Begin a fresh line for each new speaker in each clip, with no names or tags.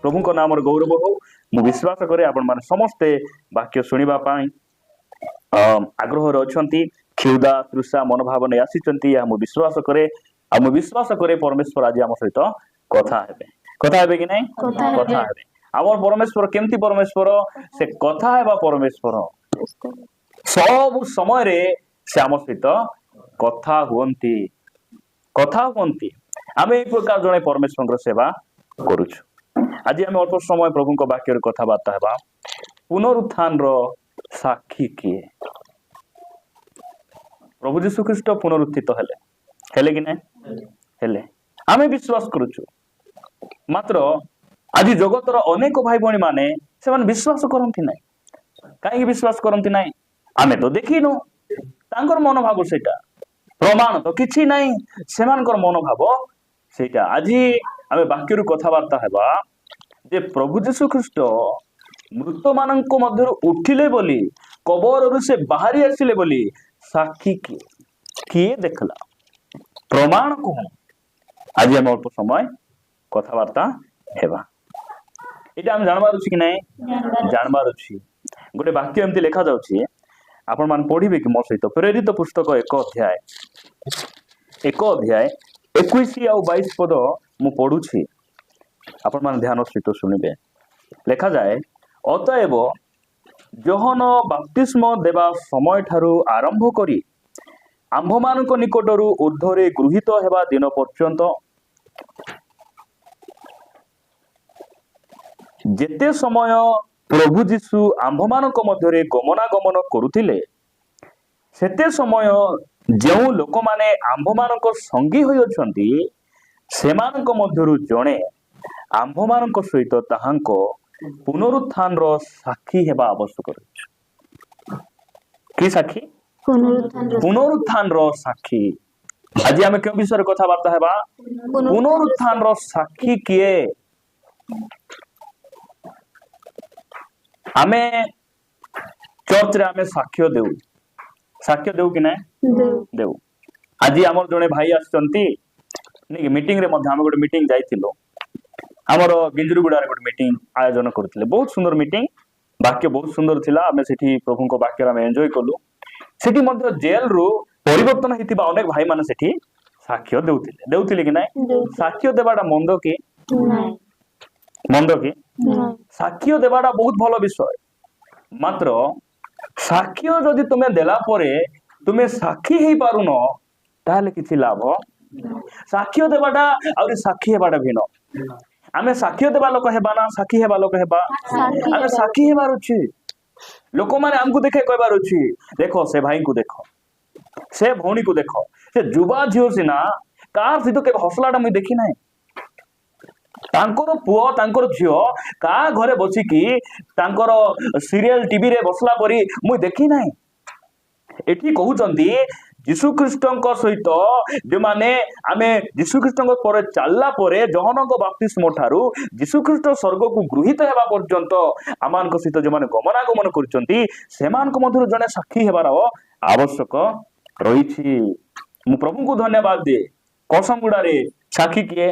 प्रभु को नाम गौरव हो मु विश्वास करे आपण माने समस्ते वाक्य सुनिबा पाई आग्रह रछंती क्षुदा तृषा मनोभाव नै आसीचंती या मु विश्वास करे परमेश्वर आज आम सहित कथा हेबे कि नहीं कथा हेबे आमर परमेश्वर केमती परमेश्वर से कथा हेबा परमेश्वर सब समय रे से आम सहित कथा हुंती आम एक प्रकार जड़े परमेश्वर सेवा करुछु आज आम अल्प समय प्रभु को वाक्य कथबार्ता हेबा पुनरुत्थान रो साक्षी किए प्रभु जीशु ख्रीष्ट पुनरुत्थित हेले कि नहीं हेले आमे विश्वास करुछु मात्र आज जगतर अनेक भाई भणी माने से माने विश्वास करंती नहीं कहीं विश्वास करंती नहीं आमे तो देखिनु तांकर मनोभाव सेटा प्रमाण तो किछि नहीं सेमानकर मनोभाव सेटा आज आमे वाक्य कथबार्ता हेबा जे प्रभु जीशु ख्रीष्ट मृत मानक मध्य उठिले बोली कबर से बाहरी आसिले बोली साक्षी किए देखला प्रमाण कौन आज हम अल्प समय कथबार्ता हेबा एटा हम जानबार अछि कि नहीं जानबार अछि गोटे वाक्य एमती लिखा जाउछि आपण मान पढ़िबे कि मोर सहित प्रेरित पुस्तक 1 अध्याय 21 और 22 पद मु पढुछि आपण मान ध्यान सहित सुनिबे लिखा जाए अतएव जोहन बाप्तिस्म देवा समय ठारू आरंभ करी आंभ मानक निकटरू ऊर्ध्वरे गृहीत हेबा दिन पर्यंत जेते समय प्रभु जीशु आंभ मानक मध्यरे गमनागमन करुथिले सेते समय जो लोक माने आंभ मानक संगी होई अछंती सेमानक मध्यरू जणे आंभ मानक सहित ताहांको पुनरुत्थान रो साक्षी हेबा आवश्यक कि साक्षी पुनरुत्थान रो साक्षी आज आमे क्यों विषय कथा बार्ता हेबा पुनरुत्थान रो साक्षी किए आमे चर्च रे आमे साक्ष्य देउ कि नहीं देउ आज हमर जने भाई आछंती नै मीटिंग रे मध्ये हम गोटे मीटिंग जाइथिलो हमर गिंजरुगुडा रे गोटे मीटिंग आयोजन करथिले बहुत सुंदर मीटिंग वाक्य बहुत सुंदर थिला आमे सेठी प्रभु को वाक्य आमे एन्जॉय कलु सेठी मध्ये जेल रु परिवर्तन हितिबा अनेक भाई माने सेठी साक्ष्य देउथिले कि नहीं साक्ष्य देबाडा मंद कि साक्ष्य देबाडा बहुत भलो विषय मात्र साक्ष्य जदि तुमे देला परे तुमे साक्षी हेई पारुनो ताले किछि लाभ साक्ष्य देबाडा और साक्षी हेबाडा भिन्न आमे साक्ष्य देबा लोक हेबा ना साक्षी हेबा लोक हेबा आमे साक्षी हेबार अछि लोक माने हमकु देखे कहबार अछि देखो से भाई को देखो से भौणी को देखो से जुबा झियो सिना कार सितो के हसलाटा मुई देखि नाही तांकर पुओ तांकर झियो का घरे बसी की तांकर सीरियल टीवी रे बसला परी मुई देखि नाही एठी कहउचंती यीशु ख्रीष्टଙ୍କ सहित जे माने आमे यीशु ख्रीष्टଙ୍କ पर चलला परे जहनଙ୍କ बाप्तिस्म ठारू यीशु ख्रीष्ट स्वर्ग को गृहीत हेबा पर्यंत आमानक सहित जे माने गमनागमन करचंती सेमानक मधुर जने साक्षी हेबार आवश्यक रहिछि मु प्रभु को धन्यवाद दे कसमगुडा रे साक्षी किए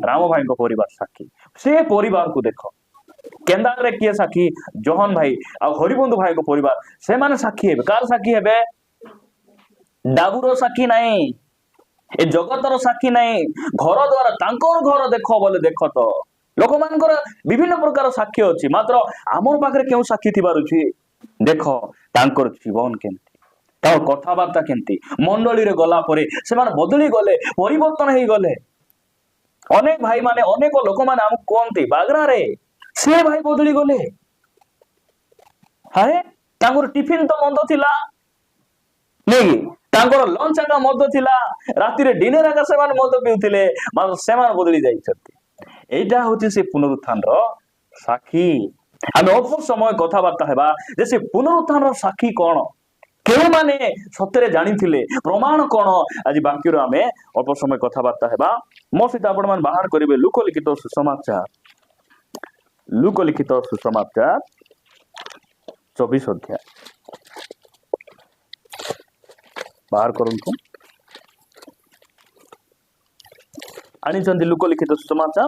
राम भाई को परिवार साक्षी से परिवार को देखो केंदार रे किए साक्षी जोहन भाई आ हरिबंधु भाई को परिवार से माने साक्षी हेबे कार साक्षी हेबे डाबुरो साक्षी नहीं ए जगतर साक्षी नहीं घर द्वारा तांकर घर देखो बोले देखो तो लोक मानकर विभिन्न प्रकार साक्षी अछि मात्र आमर पाखरे केउ साक्षी थिबार अछि देखो तांकर जीवन केमती ता कथाबार्ता केमती मंडली रे गला परे से माने बदली गले परिवर्तन हेई गले अनेक भाई माने अनेक लोक माने हम कोनती बागरा रे से भाई बदली गले हाय तांगर टिफिन तो मंद थिला नहीं तांगर लंच आका मद थिला राती रे डिनर आका से माने मद पिउथिले माने से माने बदली जाई छथि एटा होती से पुनरुत्थान रो साक्षी हम अल्प समय कथाबार्ता हेबा जे से पुनरुत्थान रो साक्षी कोन केउ माने सत्य जानी थिले प्रमाण कोन आज वाक्य रो हमें अल्प समय कथाबार्ता हेबा मो सहित आपण मान बाहर करिवे लूक लिखित सुसमाचार 24 अध्याय बाहर करंतु आनी चंदी लूक लिखित सुसमाचार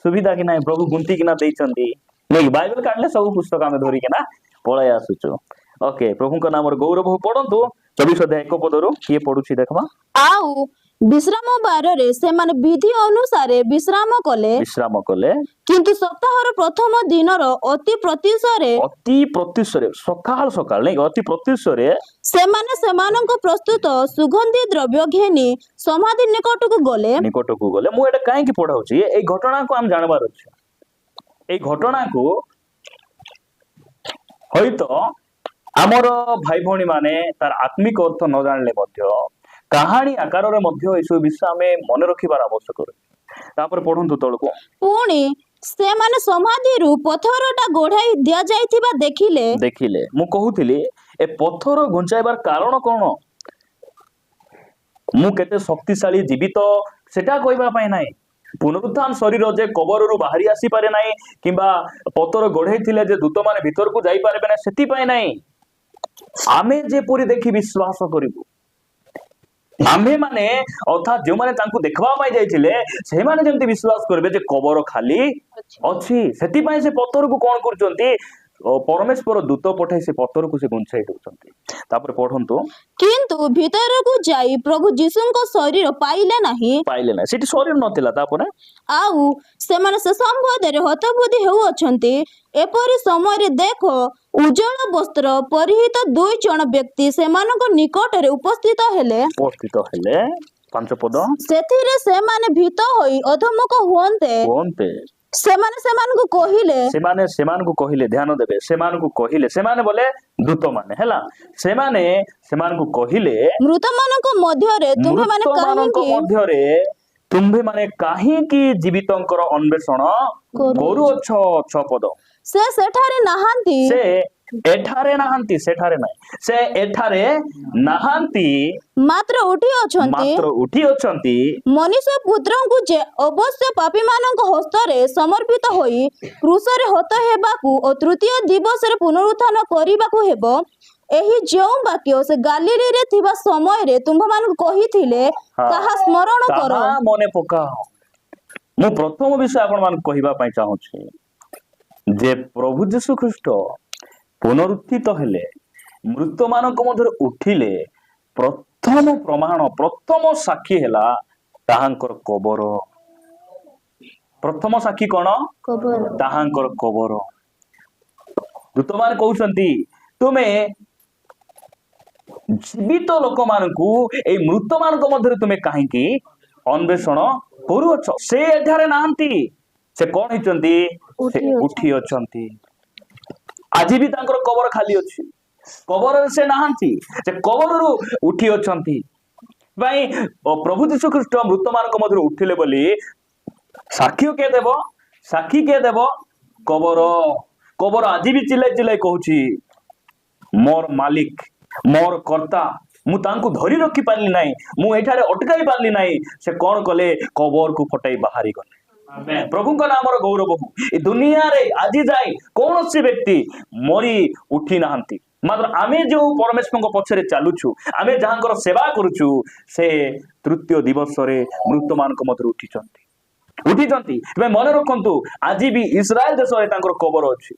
सुविधा कि ना प्रभु गुंती किना देइचंती नहीं बाइबल काढले सब पुस्तक आमे धरि किना पळाय आसुचो ओके प्रभु का नाम गौरव पढ़ंतु 24 अध्याय 1 पदरु किए पढुछि देखबा
आउ विश्राम बारे से माने विधि अनुसारे विश्राम कले किंतु सप्ताहर प्रथम दिनर अति प्रत्युषरे
सकाळ सकाळ नहीं अति प्रत्युषरे
से माने सेमानंक प्रस्तुत सुगंधी द्रव्य घेनी समाधि निकटकू गले
मु एटा काहे की पढाउछि ए घटना को हम जानबार अछि ए घटना को होइतो आमर भाई भौणी माने तार आत्मिक अर्थ न जानले मध्य कहानी आकार रे मध्य एसो विषय में मन रखिबार आवश्यक अछि तापर पढंतु तळको
पुणी से माने समाधि रु पत्थरटा गोढाई दिया जायथिबा देखिले
मु कहूथिली ए पत्थर घुंचाइबार कारण कोन मु केते शक्तिशाली जीवित सेटा कहबा पय नाही पुनरुत्थान शरीर जे कबर रु बाहरी आसी पारे नाही किबा पत्थर गोढाई थिले जे दूत माने भीतर को जाई पारबे ना सेति पय नाही आमे जे पूरी देखि विश्वास करिबु आमे माने अर्थात जो माने तांको देखबा पाई जाइथिले से माने जेंति विश्वास करबे जे कबर खाली अछि सेति पय से पत्थर को कोन करचंती परमेश्वर दूत पठाई से पत्थर को से गुंछाई दउचंती तापर पढंतु
किंतु भीतर को जाई प्रभु यीशु को शरीर पाइले नाही
सेठी शरीर नथिला तापर
आउ से माने से संबोधरे हतबुद्धि हेउ अछंती एपरि समय रे देखो उज्जवल वस्त्र परिहित दुई जन व्यक्ति से मानको निकट रे उपस्थित हेले
5 पद
सेथिरे से माने भीत होई अधमुख हुonte
सेमानकु कहिले ध्यान देबे सेमानकु कहिले सेमाने बोले दूत माने हैला सेमानकु कहिले
मृत मानक मध्यरे
तुम्भे माने काहे की जीवितंकर अन्वेषण करूअछ 6 पद
से सेठारे नाहांती
से एठारे नाहांती सेठारे नाही से एठारे नाहांती
मात्र उठी अछंती मनुष्य पुत्रंकु जे अवश्य पापी मानक हस्तरे समर्पित होई क्रूसरे हत हेबाकू और तृतीय दिवस रे पुनरुत्थान करिबाकू हेबो एही जो वाक्य से गालिली रे थिबा समय रे तुम मान कहिथिले ताहा स्मरण करो
मने पका मु प्रथम विषय आपण मान कहिबा पई चाहू छी जे प्रभु यीशु ख्रीष्ट पुनरुत्थित हेले मृत मानक मध्य उठिले प्रथम प्रमाण प्रथम साक्षी हेला ताहांकर कबर प्रथम साक्षी कोन ताहांकर कबर दूत मान कहउछंती तुमे जीवित लोक मानकू ए मृत मानक मध्य तुमे काहे की अन्वेषण करूअछ से एठारे नांती से कोन हिचंती से उठी अछंती आज भी तांकर कबर खाली अछि कबर से नाहांती से कबर रु उठी अछंती भाई प्रभु यीशु ख्रीष्ट मृत मानक मध्य उठिले बोली साक्षी के देबो कबर आज भी चिल्लाई कहूची मोर मालिक मोर कर्ता मु तांको धरी रखी पारली नाही मु एठारे अटकाई पारली नाही से कोन कले कबर को फटाई बाहरी गले प्रभु का नाम गौरव हो ए दुनिया रे आज जाए कौन सी व्यक्ति मरी उठी नाहंती मात्र आमे जो परमेश्वर पछरे चालुछु आमे जहांकर सेवा करूछु से तृतीय दिवस रे मृत मानक मध्य उठी मन रखंतु आज भी इस्राएल देश रे तांकर कबर अछि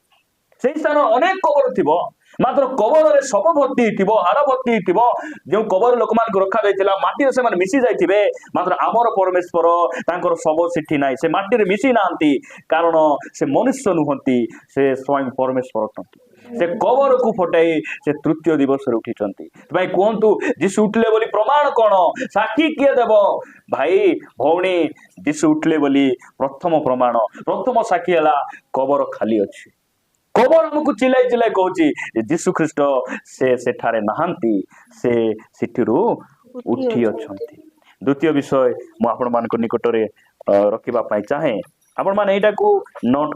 सेही स्थान अनेक कबर थिबो मात्र कबर रे सब भर्ती थिबो हाड़ भर्ती थिबो जो कबर लोक मान को रखा जायतिला माटी रे से माने मिसी जायतिबे मात्र आमर परमेश्वर तांकर सब सिठी नाही से माटी रे मिसी नांती कारण से मनुष्य नुहंती से स्वयं परमेश्वर अछंती से कबर को फटाई से तृतीय दिवस रे उठिचंती भाई कोंतु यीशु उठले बोली प्रमाण कोन साक्षी किए देबो भाई भौणी यीशु उठले बोली प्रथम प्रमाण प्रथम साक्षी हला कबर खाली अछि कबर हमको चिल्लाई कहूची यीशु ख्रीष्ट से सेठारे नाहांती से सिठिरु उठी अछंती द्वितीय विषय मु आपण मान को निकट रे रखिबा पाई चाहे आपण मान एटा को नोट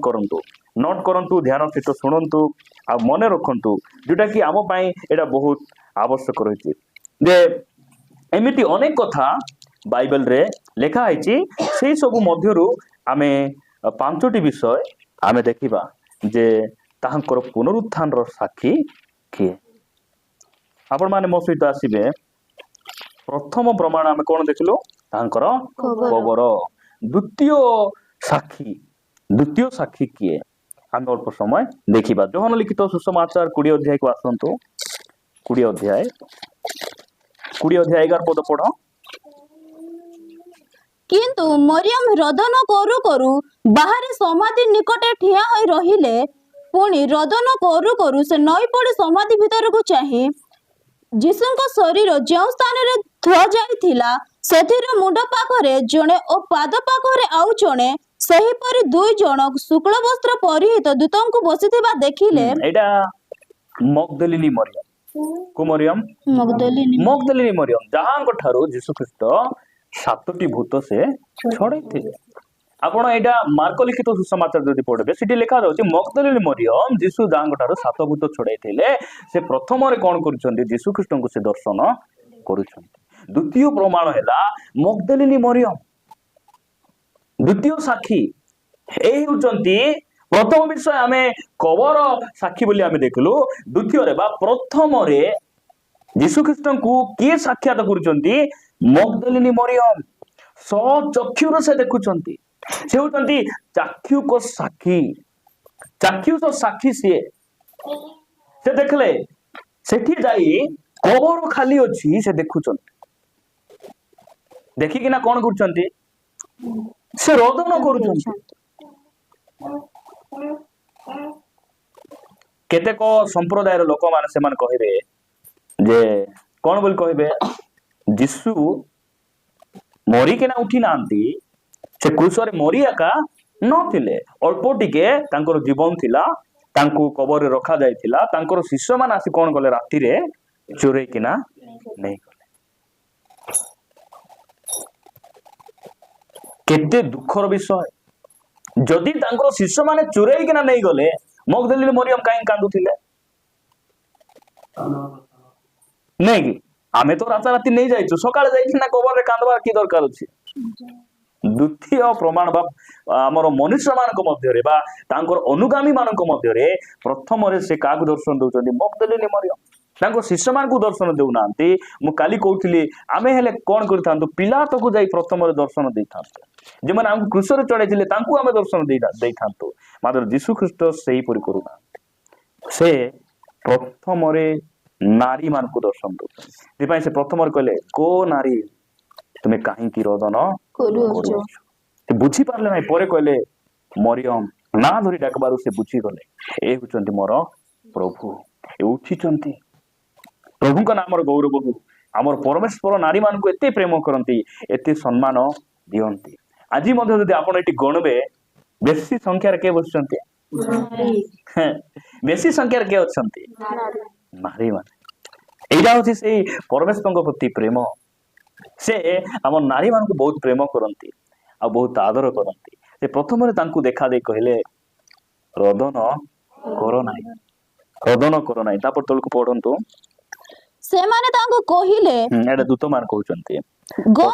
करंतु ध्यान सहित सुनंतु आ मने रखंतु जोटा कि आम पाई एटा बहुत आवश्यक रहिछि जे एमिति अनेक कथा बाइबल रे लेखा आइछि सेही सब मध्यरु आमे 5टी विषय आमे देखिबा जे ताहांकर पुनरुत्थान रो साक्षी किए आपण माने मो सहित आसीबे प्रथम प्रमाण आमे कोन देखिलो ताहांकर कबर द्वितीय साक्षी द्वितीय साक्षी किए आम अल्प समय देखा जोहन लिखित सुसमाचार 20 अध्याय को आसतु 20 अध्याय 11 पद पढ़।
किंतु मरियम रोदन करू करू बाहर समाधि निकटे ठिया होई रहिले। पुणी रोदन करू करू से नई पड़ी समाधि भीतर को चाहे जीशुଙ୍କ शरीर जो स्थान रे थुआ जाइथिला सेथिर मुंड पाखरे जणे ओ पाद पाखरे आउ जणे सही परि दुई जण शुक्ल वस्त्र परिहित दूतंकु बसिथिबा देखिले।
एटा मगदलिनी मरियम को मरियम मगदलिनी मरियम जहां ठारू यीशु ख्रीष्ट 7टी भूत से छड़ाई। आपण एटा मार्क लिखित सुसमाचार जदि पढ़बे सेठी लिखा रहउछि मगदलिनी मरियम यीशु जहां ठारू 7 भूत छड़ाई थिले से प्रथम रे कोन करूछन्ती यीशु ख्रीष्ट को से दर्शन करूछन्ती। द्वितीय प्रमाण हैला मगदलिनी मरियम द्वितीय साक्षी ए होचन्ती। प्रथम विषय आमे कबर साक्षी बोली आमे देखलु। द्वितीय रे बा प्रथम रे यीशु ख्रीष्ट को किए साक्षात करूछन्ती मगदलिनी मरियम सचक्षुर से देखुछन्ती। से होचन्ती चाक्षुक साक्षी चाक्षुष साक्षी से देखले सेठी जाई कबर खाली अछि से देखुछन्ती। देखिकिना कोन करूछन्ती से रोदन करूछन्ती। केतेक संप्रदाय लोक माने से मान कहिबे जे कोन बोल कहिबे यीशु मरी के ना उठी नांती से क्रूस रे मरी एका नथिले अल्प टिके तांकर जीवन थिला तांको कबर रे रखा जायथिला। तांकर शिष्य मान आसी कोन गले राती रे चोरै किना नहीं गले। केते दुखर विषय जदि तांकर शिष्य माने चोरै किना नहीं गले मगदलिनी मरियम काहे कांदुथिले नहीं कि आमे तो राता राती नहीं जाइछु सकाळे जाइछि ना कबर रे कांदबार की दरकार अछि। द्वितीय प्रमाण बा हमर मनुष्य मानक मध्य रे बा तांकर अनुगामी मानक मध्य रे प्रथम रे से काग दर्शन दउचंदी मगदलिनी मरियम तांको शिष्य मान को दर्शन देउ नांती। मु काली कहउथिली आमे हेले कोन करथांतु पिलातो को जाई प्रथम रे दर्शन देथांतु जे माने हम क्रूस रे चढ़ाइथिले तांको आमे दर्शन देथांतु मात्र यीशु ख्रीष्ट सेही परि करू ना से प्रथम रे नारी मान को दर्शन दउचंदी। दिपाई से प्रथम रे कहले को नारी तुमे काहे की रोदन करूछ ते बुझी पारले नै परे कहले मरियम ना धरी डाकबारु से बुझी गले ए हुचंती मोर प्रभु ए उठिचंती। प्रभु का नाम गौरव को आमर परमेश्वर नारी मान को एते प्रेम करती एते सम्मान दियंती। आज मध्य जदि आपण एटी गणबे बेसी संख्या रे के बसचंती बेसी संख्या रे के अछंती नारी मान। एटा होची से परमेश्वर को प्रति प्रेम से आम नारी मान को बहुत प्रेम करती आ बहुत आदर करती। से प्रथम रे तांको देखा दे कहले रोदन करो नाही तापर तळको पढंतु
से माने तांको कहिले
एडा दूत मान कहउचंती
गो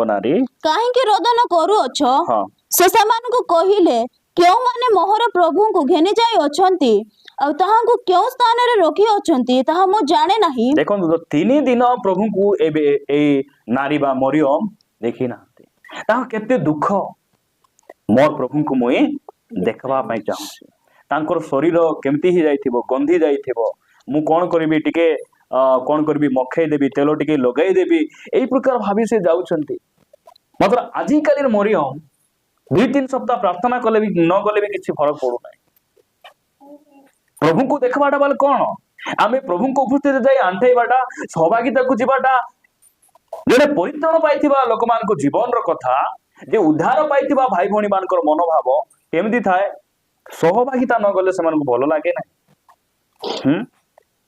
नारी काहे के रोदन करू अछो।
हां
से मान को कहिले क्यों माने मोहर प्रभु को घेनी जाई अछंती आ ताहा को क्यों स्थान रे रखी अछंती ताहा मो जाने नाही।
देखो 3 दिन प्रभु को ए नारी बा मरियम देखि नाते ताहा केते दुख मोर प्रभु को मुई देखबा पई चाहूछी। तांकर शरीर केमती ही जाइथिबो गंधी जाइथिबो मु कोन करबी टिके कोन करबी मखई देबी तेलो टिके लगाई देबी एई प्रकार भाबी से जाउछंती। मात्र आजि कालीर मरियम 2-3 सप्ताह प्रार्थना कले भी न गले भी किछि फरक पड़ू नाही। प्रभु को देखबाटा बाल कोन आमे प्रभु को उपस्थित जाई आंठेबाटा सहभागिता को जीवाटा जेने परित्राण पाइथिबा लोकमान को जीवन रो कथा जे उद्धार पाइथिबा भाई भणी मानकर मनोभाव केमती थाए सहभागिता न गले समान को भलो लागे ना।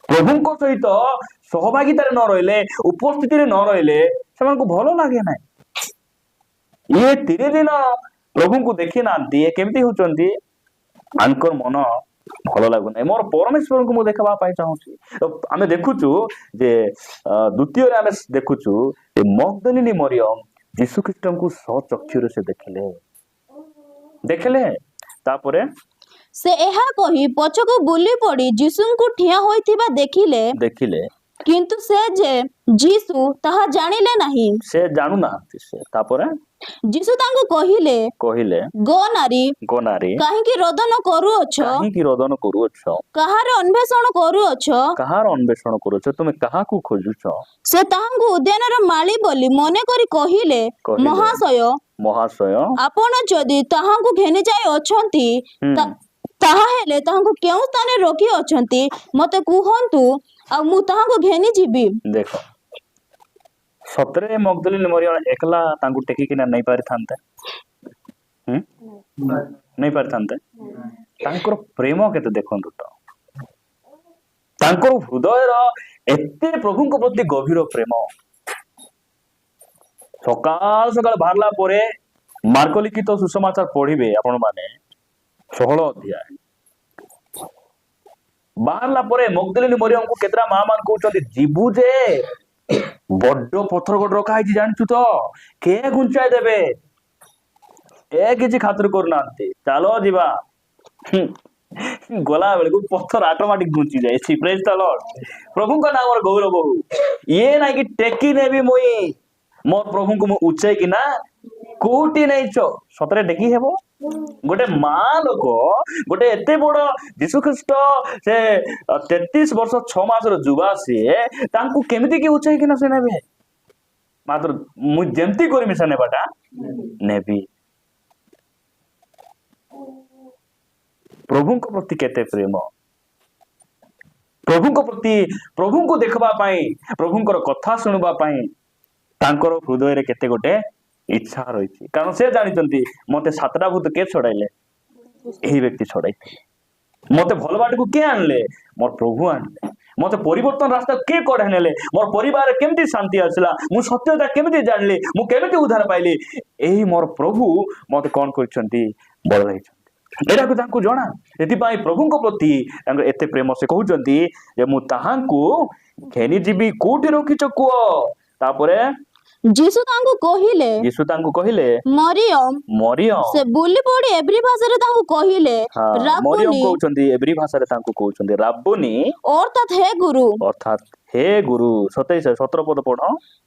प्रभु को सहित सहभागिता रे न रहले उपस्थिति रे न रहले समान को भलो लागे ना। ये 3 दिन प्रभु को देखि ना दिए केमती होचंती आनकर मन भलो लागु नै मोर परमेश्वर को मु देखबा पाई चाहूची। आमे देखुचु जे द्वितीय रे आमे देखुचु ए मगदलिनी मरियम यीशु ख्रीष्ट को सचक्षुर से देखले तापरे
से एहा कही पछको बुली पड़ी यीशु को ठिया होइथिबा देखिले କିନ୍ତୁ ସେ ଯେ ଯୀଶୁ ତାହା ଜାଣିଲେ ନାହିଁ।
ସେ ଜାଣୁନାହାନ୍ତି। ସେ ତାପରେ
ଯୀଶୁ ତାଙ୍କୁ କହିଲେ,
କହିଲେ,
ଗୋ ନାରୀ,
ଗୋ ନାରୀ,
କାହିଁକି ରୋଦନ କରୁଅଛ?
କାହିଁକି ରୋଦନ କରୁଅଛ?
କାହାର ଅନ୍ୱେଷଣ କରୁଅଛ?
କାହାର ଅନ୍ୱେଷଣ କରୁଛ? ତୁମେ କାହାକୁ ଖୋଜୁଛ?
ସେ ତାହାଙ୍କୁ ଉଦ୍ୟାନର ମାଳି ବୋଲି ମନେ କରି କହିଲେ,
କହିଲେ,
ମହାଶୟ,
ମହାଶୟ,
ଆପଣ ଯଦି ତାହାଙ୍କୁ ଘେନି ଯାଇ ଅଛନ୍ତି, ତାହା ହେଲେ ତାହାଙ୍କୁ କେଉଁ ସ୍ଥାନରେ ରଖି ଅଛନ୍ତି ମତେ କୁହନ୍ତୁ, ଆଉ ମୁଁ ତାହାଙ୍କୁ ଘେନି ଯିବି।
ଦେଖ, ସତରେ ମଗଦଲିନୀ ମରିୟମ ଏକଲା ତାଙ୍କୁ ଟେକିକିନା ନେଇ ପାରିଥାନ୍ତେ? ନେଇ ପାରିଥାନ୍ତେ? ତାଙ୍କର ପ୍ରେମ କେତେ ଦେଖନ୍ତୁ ତ। ତାଙ୍କର ହୃଦୟର ଏତେ ପ୍ରଭୁଙ୍କ ପ୍ରତି ଗଭୀର ପ୍ରେମ। ସକାଳ ସକାଳ ବାହାରିଲା ପରେ ମାର୍କ ଲିଖିତ ସୁସମାଚାର ପଢିବେ ଆପଣ ମାନେ 16 ଅଧ୍ୟାୟ। ବାହାରିଲା ପରେ ମଗଦଲିନୀ ମରିୟମକୁ କେତେଟା ମା ମାନେ କହୁଛନ୍ତି, ଯିବୁ ଯେ ବଡ ପଥର ଗୋଟେ ରଖା ହେଇଛି ଜାଣିଛୁ ତ, କିଏ ଘୁଞ୍ଚାଇ ଦେବେ? ଏ କିଛି ଖାତିର କରୁନାହାନ୍ତି, ଚାଲ ଯିବା। ଗଲା ବେଳକୁ ପଥର ଅଟୋମେଟିକ ଘୁଞ୍ଚି ଯାଇଛି। ପ୍ରେଜ ଦ ଲର୍ଡ। ପ୍ରଭୁଙ୍କ ନାମର ଗୌରବ ହଉ। ଇଏ ନାଇଁ କି ଟେକି ନେବି ମୁଇଁ ମୋ ପ୍ରଭୁଙ୍କୁ ମୁଁ ଉଚ୍ଚେଇକି ନା କୋଉଠି ନେଇଛ? ସତରେ ଟେକି ହେବ? ଗୋଟେ ମା ଲୋକ, ଗୋଟେ ଏତେ ବଡ ଯୀଶୁ ଖ୍ରୀଷ୍ଟ, ସେ 33 ବର୍ଷ 6 ମାସର ଯୁବା, ସିଏ ତାଙ୍କୁ କେମିତି କି ଉଚ୍ଚେଇକିନା ସେ ନେବେ? ମାତ୍ର ମୁଁ ଯେମିତି କରିମି ସେ ନେବାଟା ନେବି। ପ୍ରଭୁଙ୍କ ପ୍ରତି କେତେ ପ୍ରେମ। ପ୍ରଭୁଙ୍କ ପ୍ରତି, ପ୍ରଭୁଙ୍କୁ ଦେଖିବା ପାଇଁ, ପ୍ରଭୁଙ୍କର କଥା ଶୁଣିବା ପାଇଁ ତାଙ୍କର ହୃଦୟରେ କେତେ ଗୋଟେ ଇଚ୍ଛା ରହିଛି। କାରଣ ସେ ଜାଣିଛନ୍ତି ମତେ 7ଟା ଭୂତ କିଏ ଛଡାଇଲେ? ଏହି ବ୍ୟକ୍ତି ଛଡାଇଥିଲେ। ମତେ ଭଲ ବାଟକୁ କିଏ ଆଣିଲେ? ମୋର ପ୍ରଭୁ ଆଣିଲେ। ମତେ ପରିବର୍ତ୍ତନ ରାସ୍ତା କିଏ କଢାଇ ନେଲେ? ମୋର ପରିବାରରେ କେମିତି ଶାନ୍ତି ଆସିଲା? ମୁଁ ସତ୍ୟତା କେମିତି ଜାଣିଲି? ମୁଁ କେମିତି ଉଦ୍ଧାର ପାଇଲି? ଏହି ମୋର ପ୍ରଭୁ ମତେ କଣ କରିଛନ୍ତି? ବଦଳାଇଛନ୍ତି। ଏଟାକୁ ତାଙ୍କୁ ଜଣା। ସେଥିପାଇଁ ପ୍ରଭୁଙ୍କ ପ୍ରତି ତାଙ୍କର ଏତେ ପ୍ରେମ। ସେ କହୁଛନ୍ତି ଯେ ମୁଁ ତାହାଙ୍କୁ ଘେନି ଯିବି, କୋଉଠି ରଖିଛ କୁହ? ତାପରେ
ଯୀଶୁ ତାଙ୍କୁ କହିଲେ, ମରିୟମ।
ମରିୟମ।
ସେ ବୁଲି ପଡି ଏବ୍ରୀ ଭାଷାରେ ତାଙ୍କୁ କହିଲେ,
ମରିୟମ
ରାବୁନି।
କହୁଛନ୍ତି, ଏବ୍ରୀ ଭାଷାରେ ତାଙ୍କୁ କହୁଛନ୍ତି ରାବୁନି,
ଅର୍ଥାତ୍ ହେ ଗୁରୁ।
ଅର୍ଥାତ୍ ହେ ଗୁରୁ। 17 ପଦ ପଢ।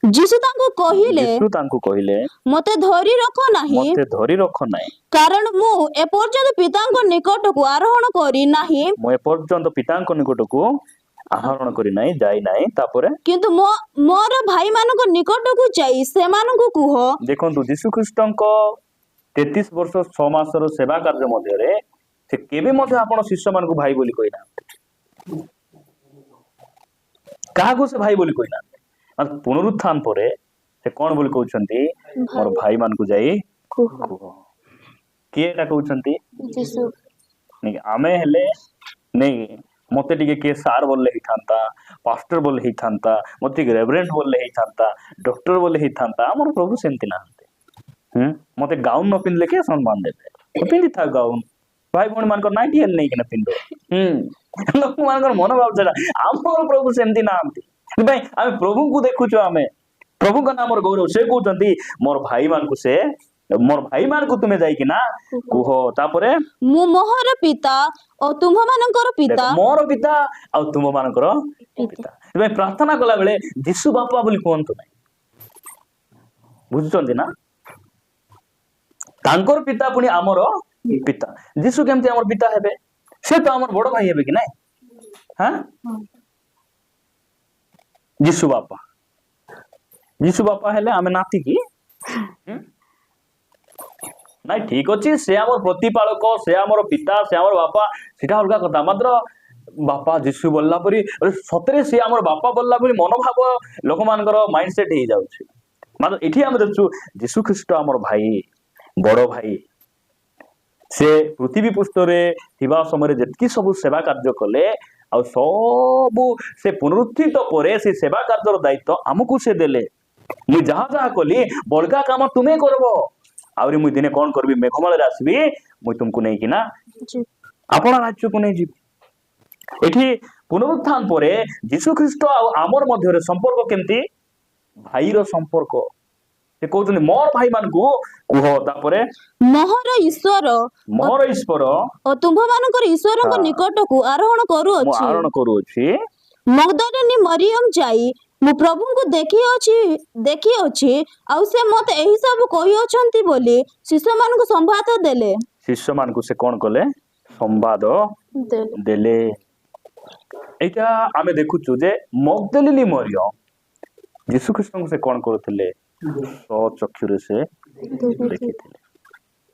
ଯୀଶୁ ତାଙ୍କୁ କହିଲେ,
ଯୀଶୁ ତାଙ୍କୁ କହିଲେ,
ମତେ ଧରି ରଖ ନାହିଁ,
ମତେ ଧରି ରଖ ନାହିଁ,
କାରଣ ମୁଁ ଏପର୍ଯ୍ୟନ୍ତ ପିତାଙ୍କ ନିକଟକୁ ଆରୋହଣ କରି ନାହିଁ।
ମୁଁ ଏପର୍ଯ୍ୟନ୍ତ ପିତାଙ୍କ ନିକଟକୁ ଆହରଣ କରି ନାହିଁ, ଯାଇ ନାହିଁ। ତାପରେ
କିନ୍ତୁ ମୋର ଭାଇମାନଙ୍କ ନିକଟକୁ ଯାଇ ସେମାନଙ୍କୁ କୁହ।
ଦେଖନ୍ତୁ, ଯୀଶୁ ଖ୍ରୀଷ୍ଟଙ୍କ 33 ବର୍ଷ 6 ମାସର ସେବା କାର୍ଯ୍ୟ ମଧ୍ୟରେ ସେ କେବେ ମଧ୍ୟ ଆପଣ ଶିଷ୍ୟମାନଙ୍କୁ ଭାଇ ବୋଲି କହିନାହାନ୍ତି। କାହାକୁ ସେ ଭାଇ ବୋଲି କହିନାହାନ୍ତି। ପୁନରୁତ୍ଥାନ ପରେ ସେ କଣ ବୋଲି କହୁଛନ୍ତି? ମୋର ଭାଇ ମାନଙ୍କୁ ଯାଇ କୁହ। କିଏ ଏଟା କହୁଛନ୍ତି? ଆମେ ହେଲେ ନାଇଁ, ମତେ ଟିକେ କିଏ ସାର୍ ବୋଲେ ହେଇଥାନ୍ତା, ପାଷ୍ଟର ବୋଲେ ହେଇଥାନ୍ତା, ମତେ ଟିକେ ରେଭରେଣ୍ଡ ବୋଲେ ହେଇଥାନ୍ତା, ଡକ୍ଟର ବୋଲେ ହେଇଥାନ୍ତା। ଆମର ପ୍ରଭୁ ସେମିତି ନାହାନ୍ତି। ମତେ ଗାଉନ ନ ପିନ୍ଧିଲେ କିଏ ସମ୍ମାନ ଦେବେ? ପିନ୍ଧିଥାଉ ଗାଉନ, ଭାଇ ଭଉଣୀ ମାନଙ୍କର ନାଇଟି ହେଲେ ନେଇକିନା ପିନ୍ଧ। ଲୋକମାନଙ୍କର ମନୋଭାବ ସେଟା। ଆମର ପ୍ରଭୁ ସେମିତି ନାହାନ୍ତି। ସେଥିପାଇଁ ଆମେ ପ୍ରଭୁଙ୍କୁ ଦେଖୁଛୁ। ଆମେ ପ୍ରଭୁଙ୍କ ନାମର ଗୌରବ। ସେ କହୁଛନ୍ତି ମୋର ଭାଇମାନଙ୍କୁ ତୁମେ ଯାଇକିନା କୁହ। ତାପରେ
ମୁଁ ମୋର ପିତା ଓ ତୁମମାନଙ୍କର ପିତା।
ମୋର ପିତା ଆଉ ତୁମ ମାନଙ୍କର ପିତା। ସେଥିପାଇଁ ପ୍ରାର୍ଥନା କଲା ବେଳେ ଯୀଶୁ ବାପା ବୋଲି କୁହନ୍ତୁ ନାହିଁ। ବୁଝୁଛନ୍ତି ନା? ତାଙ୍କର ପିତା ପୁଣି ଆମର ପିତା। ଯୀଶୁ କେମିତି ଆମର ପିତା ହେବେ? ସେ ତ ଆମର ବଡ ଭାଇ ହେବେ କି ନାଇଁ? ଯୀଶୁ ବାପା ହେଲେ ଆମେ ନାତି କି? ନାଇଁ, ଠିକ ଅଛି, ସେ ଆମର ପ୍ରତିପାଳକ, ସେ ଆମର ପିତା, ସେ ଆମର ବାପା, ସେଟା ଅଲଗା କଥା। ମାତ୍ର ବାପା ଯୀଶୁ ବୋଲିଲା ପରି, ସତରେ ସେ ଆମର ବାପା ବୋଲିଲା ପରି ମନୋଭାବ ଲୋକମାନଙ୍କର ମାଇଣ୍ଡ ସେଟ ହେଇଯାଉଛି। ମାତ୍ର ଏଠି ଆମେ ଦେଖୁଛୁ ଯୀଶୁ ଖ୍ରୀଷ୍ଟ ଆମର ଭାଇ, ବଡ ଭାଇ। ସେ ପୃଥିବୀ ପୃଷ୍ଠରେ ଥିବା ସମୟରେ ଯେତିକି ସବୁ ସେବା କାର୍ଯ୍ୟ କଲେ, ଆଉ ସବୁ ସେ ପୁନରୁତ୍ଥିତ ପରେ ସେ ସେବା କାର୍ଯ୍ୟର ଦାୟିତ୍ୱ ଆମକୁ ସେ ଦେଲେ। ମୁଁ ଯାହା ଯାହା କଲି ବଳକା କାମ ତୁମେ କରବ। ଆହୁରି ମୁଁ ଦିନେ କଣ କରିବି? ମେଘମାଳରେ ଆସିବି, ମୁଁ ତୁମକୁ ନେଇକିନା ଆପଣ ରାଜ୍ୟକୁ ନେଇଯିବି। ଏଠି ପୁନରୁତ୍ଥାନ ପରେ ଯୀଶୁ ଖ୍ରୀଷ୍ଟ ଆଉ ଆମର ମଧ୍ୟରେ ସମ୍ପର୍କ କେମିତି? ଭାଇର ସମ୍ପର୍କ। ସେ କହୁଛନ୍ତି ମୋର ଭାଇ ମାନଙ୍କୁ କୁହ। ତାପରେ
ମୋର ଈଶ୍ୱର ଓ ତୁମ୍ଭମାନଙ୍କର ଈଶ୍ୱରଙ୍କ ନିକଟକୁ ଆରୋହଣ କରୁଅଛି। ମଗଦଲିନୀ ମରିୟମ ଯାଇ ମୁଁ ପ୍ରଭୁଙ୍କୁ ଦେଖିଅଛି ଆଉ ସେ ମତେ ଏହି ସବୁ କହିଅଛନ୍ତି ବୋଲି ଶିଷ୍ୟମାନଙ୍କୁ ସମ୍ବାଦ ଦେଲେ।
ଶିଷ୍ୟମାନଙ୍କୁ ସେ କଣ କଲେ? ସମ୍ବାଦ ଦେଲେ। ଏଇଟା ଆମେ ଦେଖୁଛୁ ଯେ ମଗଦଲିନୀ ମରିୟମ ଯୀଶୁ ଖ୍ରୀଷ୍ଟଙ୍କୁ ସେ କଣ କରୁଥିଲେ? ସ୍ୱଚକ୍ଷୁରେ ସେ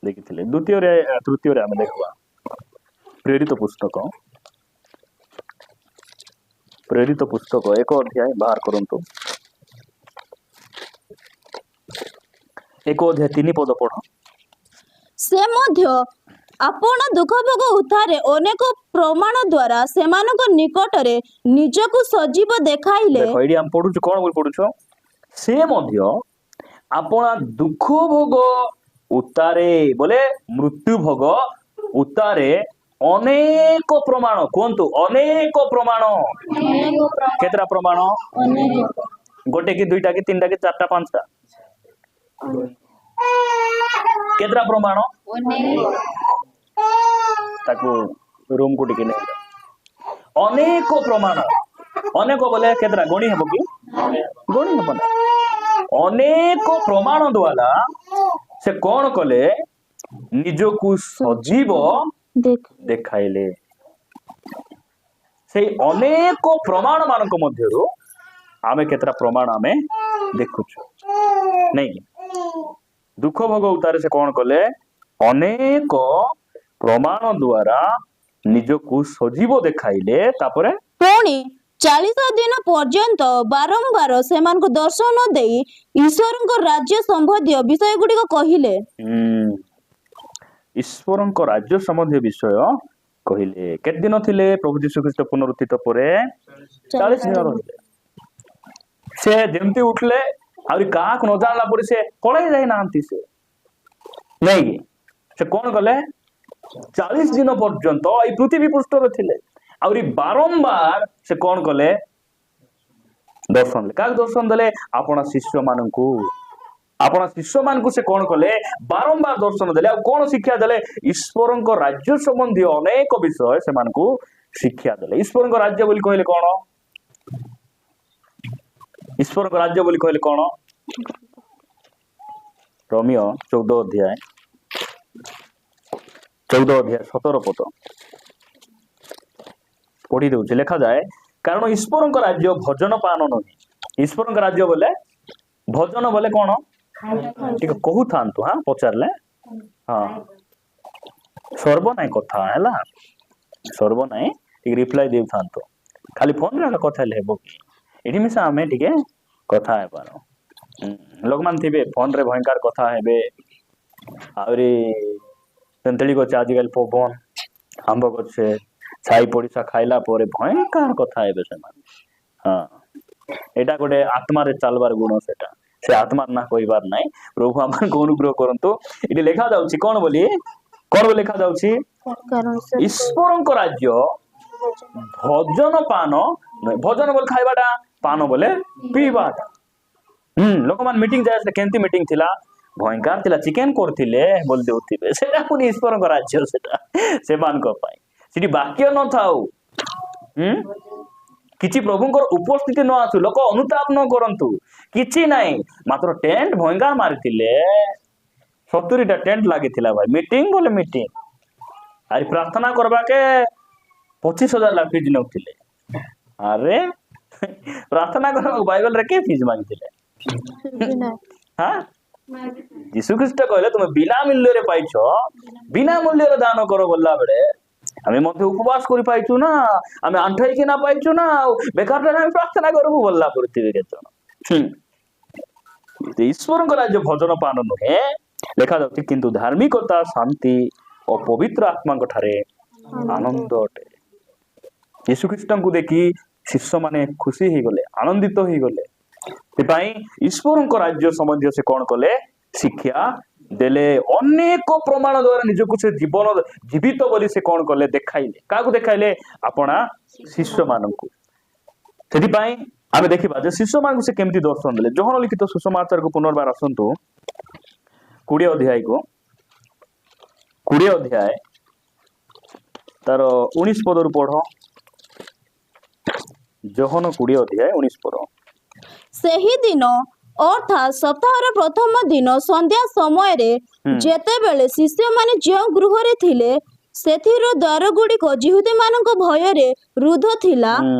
ଦେଖିଥିଲେ। ତୃତୀୟରେ ଆମେ ଦେଖିବା ପ୍ରେରିତ ପୁସ୍ତକ 1 ଅଧ୍ୟାୟ ବାହାର କରନ୍ତୁ। 1 ଅଧ୍ୟାୟ 3 ପଦ ପଢ।
ସେ ମଧ୍ୟ ଆପଣ ଦୁଃଖ ଭୋଗ ଉତ୍ଥାରେ ଅନେକ ପ୍ରମାଣ ଦ୍ୱାରା ସେମାନଙ୍କ ନିକଟରେ ନିଜକୁ ସଜୀବ ଦେଖାଇଲେ।
ଦେଖ ଏଇଠି ଆମେ ପଢୁଛୁ କଣ ବୋଲି ପଢୁଛ? ସେ ମଧ୍ୟ ଆପଣା ଦୁଃଖ ଭୋଗ ଉତ୍ତାରେ ବୋଲେ ମୃତ୍ୟୁ ଭୋଗ ଉତ୍ତାରେ ଅନେକ ପ୍ରମାଣ, କୁହନ୍ତୁ ଅନେକ ପ୍ରମାଣ। କେତେଟା ପ୍ରମାଣ? ଗୋଟେ କି ଦୁଇଟା କି ତିନିଟା କି ଚାରିଟା ପାଞ୍ଚଟା? କେତେଟା ପ୍ରମାଣ? ତାକୁ ରୁମ କୁ ଟିକେ ନେଇ ଅନେକ ପ୍ରମାଣ। ଅନେକ ବୋଲେ କେତେଟା ଗଣି ହେବ କି? ଗଣି ହେବ ନା। ଅନେକ ପ୍ରମାଣ ଦ୍ୱାରା ସେ କଣ କଲେ? ନିଜକୁ ସଜୀବ ଦେଖାଇଲେ। ସେଇ ଅନେକ ପ୍ରମାଣ ମାନଙ୍କ ମଧ୍ୟରୁ ଆମେ କେତେଟା ପ୍ରମାଣ ଆମେ ଦେଖୁଛୁ ନାଇଁ? ଦୁଃଖ ଭୋଗ ଉତ୍ତାରେ ସେ କଣ କଲେ? ଅନେକ ପ୍ରମାଣ ଦ୍ୱାରା ନିଜକୁ ସଜୀବ ଦେଖାଇଲେ। ତାପରେ
ପୁଣି 40 ଦିନ ପର୍ଯ୍ୟନ୍ତ ବାରମ୍ବାର ସେମାନଙ୍କୁ ଦର୍ଶନ ଦେଇ ଈଶ୍ୱରଙ୍କ ରାଜ୍ୟ ସମ୍ବନ୍ଧୀୟ ବିଷୟ ଗୁଡିକ କହିଲେ।
ଈଶ୍ୱରଙ୍କ ରାଜ୍ୟ ସମ୍ବନ୍ଧୀୟ ବିଷୟ କହିଲେ। କେତେ ଦିନ ଥିଲେ ପ୍ରଭୁ ଯୀଶୁ ଖ୍ରୀଷ୍ଟ ପୁନରୁତ୍ଥିତ ପରେ? 40 ଦିନ ରହିଲେ। ସେ ଯେମିତି ଉଠିଲେ ଆହୁରି କାହାକୁ ନ ଜାଣିଲା ପରେ ସେ ପଳେଇ ଯାଇନାହାନ୍ତି। ସେ ନାଇଁ କି? ସେ କଣ କଲେ? 40 ଦିନ ପର୍ଯ୍ୟନ୍ତ ଏଇ ପୃଥିବୀ ପୃଷ୍ଠରେ ଥିଲେ। ଆହୁରି ବାରମ୍ବାର ସେ କଣ କଲେ? ଦର୍ଶନ ଦେଲେ। କାହାକୁ ଦର୍ଶନ ଦେଲେ? ଆପଣା ଶିଷ୍ୟମାନଙ୍କୁ। ଆପଣ ଶିଷ୍ୟମାନଙ୍କୁ ସେ କଣ କଲେ? ବାରମ୍ବାର ଦର୍ଶନ ଦେଲେ। ଆଉ କଣ ଶିକ୍ଷା ଦେଲେ? ଈଶ୍ୱରଙ୍କ ରାଜ୍ୟ ସମ୍ବନ୍ଧୀୟ ଅନେକ ବିଷୟ ସେମାନଙ୍କୁ ଶିକ୍ଷା ଦେଲେ। ଈଶ୍ୱରଙ୍କ ରାଜ୍ୟ ବୋଲି କହିଲେ କଣ? ଈଶ୍ୱରଙ୍କ ରାଜ୍ୟ ବୋଲି କହିଲେ କଣ? ରୋମିଓ 14 ଅଧ୍ୟାୟ 17 ପଦ ପଢି ଦଉଛି। ଲେଖାଯାଏ, କାରଣ ଈଶ୍ୱରଙ୍କ ରାଜ୍ୟ ଭୋଜନ ପାନ ନୁହେଁ। ଈଶ୍ୱରଙ୍କ ରାଜ୍ୟ ବୋଲେ ଭୋଜନ ବୋଲେ କଣ? ଟିକେ କହୁଥାନ୍ତୁ। ପଚାରିଲେ ସର୍ବ ନାଇଁ କଥା ହେଲା। ସର୍ବ ନାଇଁ ଟିକେ ରିପ୍ଲାଏ ଦେଉଥାନ୍ତୁ। ଖାଲି ଫୋନରେ କଥା ହେଲେ ହେବ କି? ଏଠି ମିଶା ଆମେ ଟିକେ କଥା ହେବାର। ଲୋକମାନେ ଥିବେ ଫୋନରେ ଭୟଙ୍କର କଥା ହେବେ। ଆହୁରି ତେନ୍ତୁଳି ଗଛ ଆଜିକାଲି ପବନ ଆମ୍ବ ଗଛେ ଛାଇ ପଡିଶା ଖାଇଲା ପରେ ଭୟଙ୍କର କଥା ହେବେ ସେମାନେ। ଏଇଟା ଗୋଟେ ଆତ୍ମାରେ ଚାଲବାର ଗୁଣ। ସେଟା ସେ ଆତ୍ମାର ନା କହିବାର ନାହିଁ। ପ୍ରଭୁ ଆମକୁ ଅନୁଗ୍ରହ କରନ୍ତୁ। ଏଠି ଲେଖା ଯାଉଛି କଣ ବୋଲି? ଲେଖା ଯାଉଛି? ଈଶ୍ୱରଙ୍କ ରାଜ୍ୟ ଭୋଜନ ପାନ ନୁହେଁ। ଭୋଜନ ବୋଲେ ଖାଇବାଟା, ପାନ ବୋଲେ ପିଇବାଟା। ଲୋକମାନେ ମିଟିଂ ଯାଏ। କେମିତି ମିଟିଂ ଥିଲା? ଭୟଙ୍କର ଥିଲା। ଚିକେନ କରିଥିଲେ ବୋଲି ଦେଉଥିବେ। ସେଟା ପୁଣି ଈଶ୍ୱରଙ୍କ ରାଜ୍ୟ। ସେଟା ସେମାନଙ୍କ ପାଇଁ। ସେଠି ବାକ୍ୟ ନଥାଉ, କିଛି ପ୍ରଭୁଙ୍କର ଉପସ୍ଥିତି ନ ଆସୁ, ଲୋକ ଅନୁତାପ ନ କରନ୍ତୁ, କିଛି ନାହିଁ। ମାତ୍ର ଟେଣ୍ଟ ଭୟଙ୍କର ମାରିଥିଲେ। 70ଟା ଟେଣ୍ଟ ଲାଗିଥିଲା ଭାଇ। ମିଟିଂ ବୋଲେ ମିଟିଂ। ଆରି ପ୍ରାର୍ଥନା କରବାକେ 25,000 ଲାଖ ଫିଜ ନଉଥିଲେ। ଆରେ ପ୍ରାର୍ଥନା କରିବାକୁ ବାଇବେଲରେ କେ ଫିଜ ମାଗିଥିଲେ? ଯୀଶୁ ଖ୍ରୀଷ୍ଟ କହିଲେ ତୁମେ ବିନା ମୂଲ୍ୟରେ ପାଇଛ, ବିନା ମୂଲ୍ୟରେ ଦାନ କର। ବୋଲା ବେଳେ ଆମେ ମଧ୍ୟ ଉପବାସ କରି ପାଇଛୁ ନା, ଆମେ ଆଣ୍ଠେଇକି ନା ପାଇଛୁ ନା, ଆଉ ବେକାରଟାରେ ଆମେ ପ୍ରାର୍ଥନା କରିବୁ ବୋଲା କରିଥିବେ କେତେ ଜଣ। ଈଶ୍ୱରଙ୍କ ରାଜ୍ୟ ଭୋଜନ ପାନ ନୁହେଁ ଲେଖା ଯାଉଛି, କିନ୍ତୁ ଧାର୍ମିକତା, ଶାନ୍ତି ଓ ପବିତ୍ର ଆତ୍ମାଙ୍କ ଠାରେ ଆନନ୍ଦ ଅଟେ। ଯୀଶୁ ଖ୍ରୀଷ୍ଟଙ୍କୁ ଦେଖି ଶିଷ୍ୟମାନେ ଖୁସି ହେଇଗଲେ, ଆନନ୍ଦିତ ହେଇଗଲେ। ସେଥିପାଇଁ ଈଶ୍ୱରଙ୍କ ରାଜ୍ୟ ସମ୍ବନ୍ଧୀୟ ସେ କଣ କଲେ? ଶିକ୍ଷା ଦେଲେ। ଅନେକ ପ୍ରମାଣ ଦ୍ୱାରା ନିଜକୁ ସେ ଜୀବନ ଜୀବିତ ବୋଲି ସେ କଣ କଲେ? ଦେଖାଇଲେ। କାହାକୁ ଦେଖାଇଲେ? ଆପଣା ଶିଷ୍ୟମାନଙ୍କୁ। ସେଥିପାଇଁ ଆମେ ଦେଖିବା ଯେ ଶିଷ୍ୟମାନଙ୍କୁ ସେ କେମିତି ଦର୍ଶନ ଦେଲେ। ଯୋହନ ଲିଖିତ ସୁସମାଚାରକୁ ପୁନର୍ବାର ଆସନ୍ତୁ 20 ଅଧ୍ୟାୟକୁ। 20 ଅଧ୍ୟାୟ ତାର 19 ପଦରୁ ପଢ। ଯୋହନ 20:19
ସେହି ଦିନ ଅର୍ଥାତ୍ ସପ୍ତାହର ପ୍ରଥମ ଦିନ ସନ୍ଧ୍ୟା ସମୟରେ ଯେତେବେଳେ ଶିଷ୍ୟମାନେ ଯେଉଁ ଗୃହରେ ଥିଲେ ସେଥିର ଦ୍ୱାର ଗୁଡ଼ିକ ଯିହୁଦୀମାନଙ୍କ ଭୟରେ ରୁଦ୍ଧ ଥିଲା।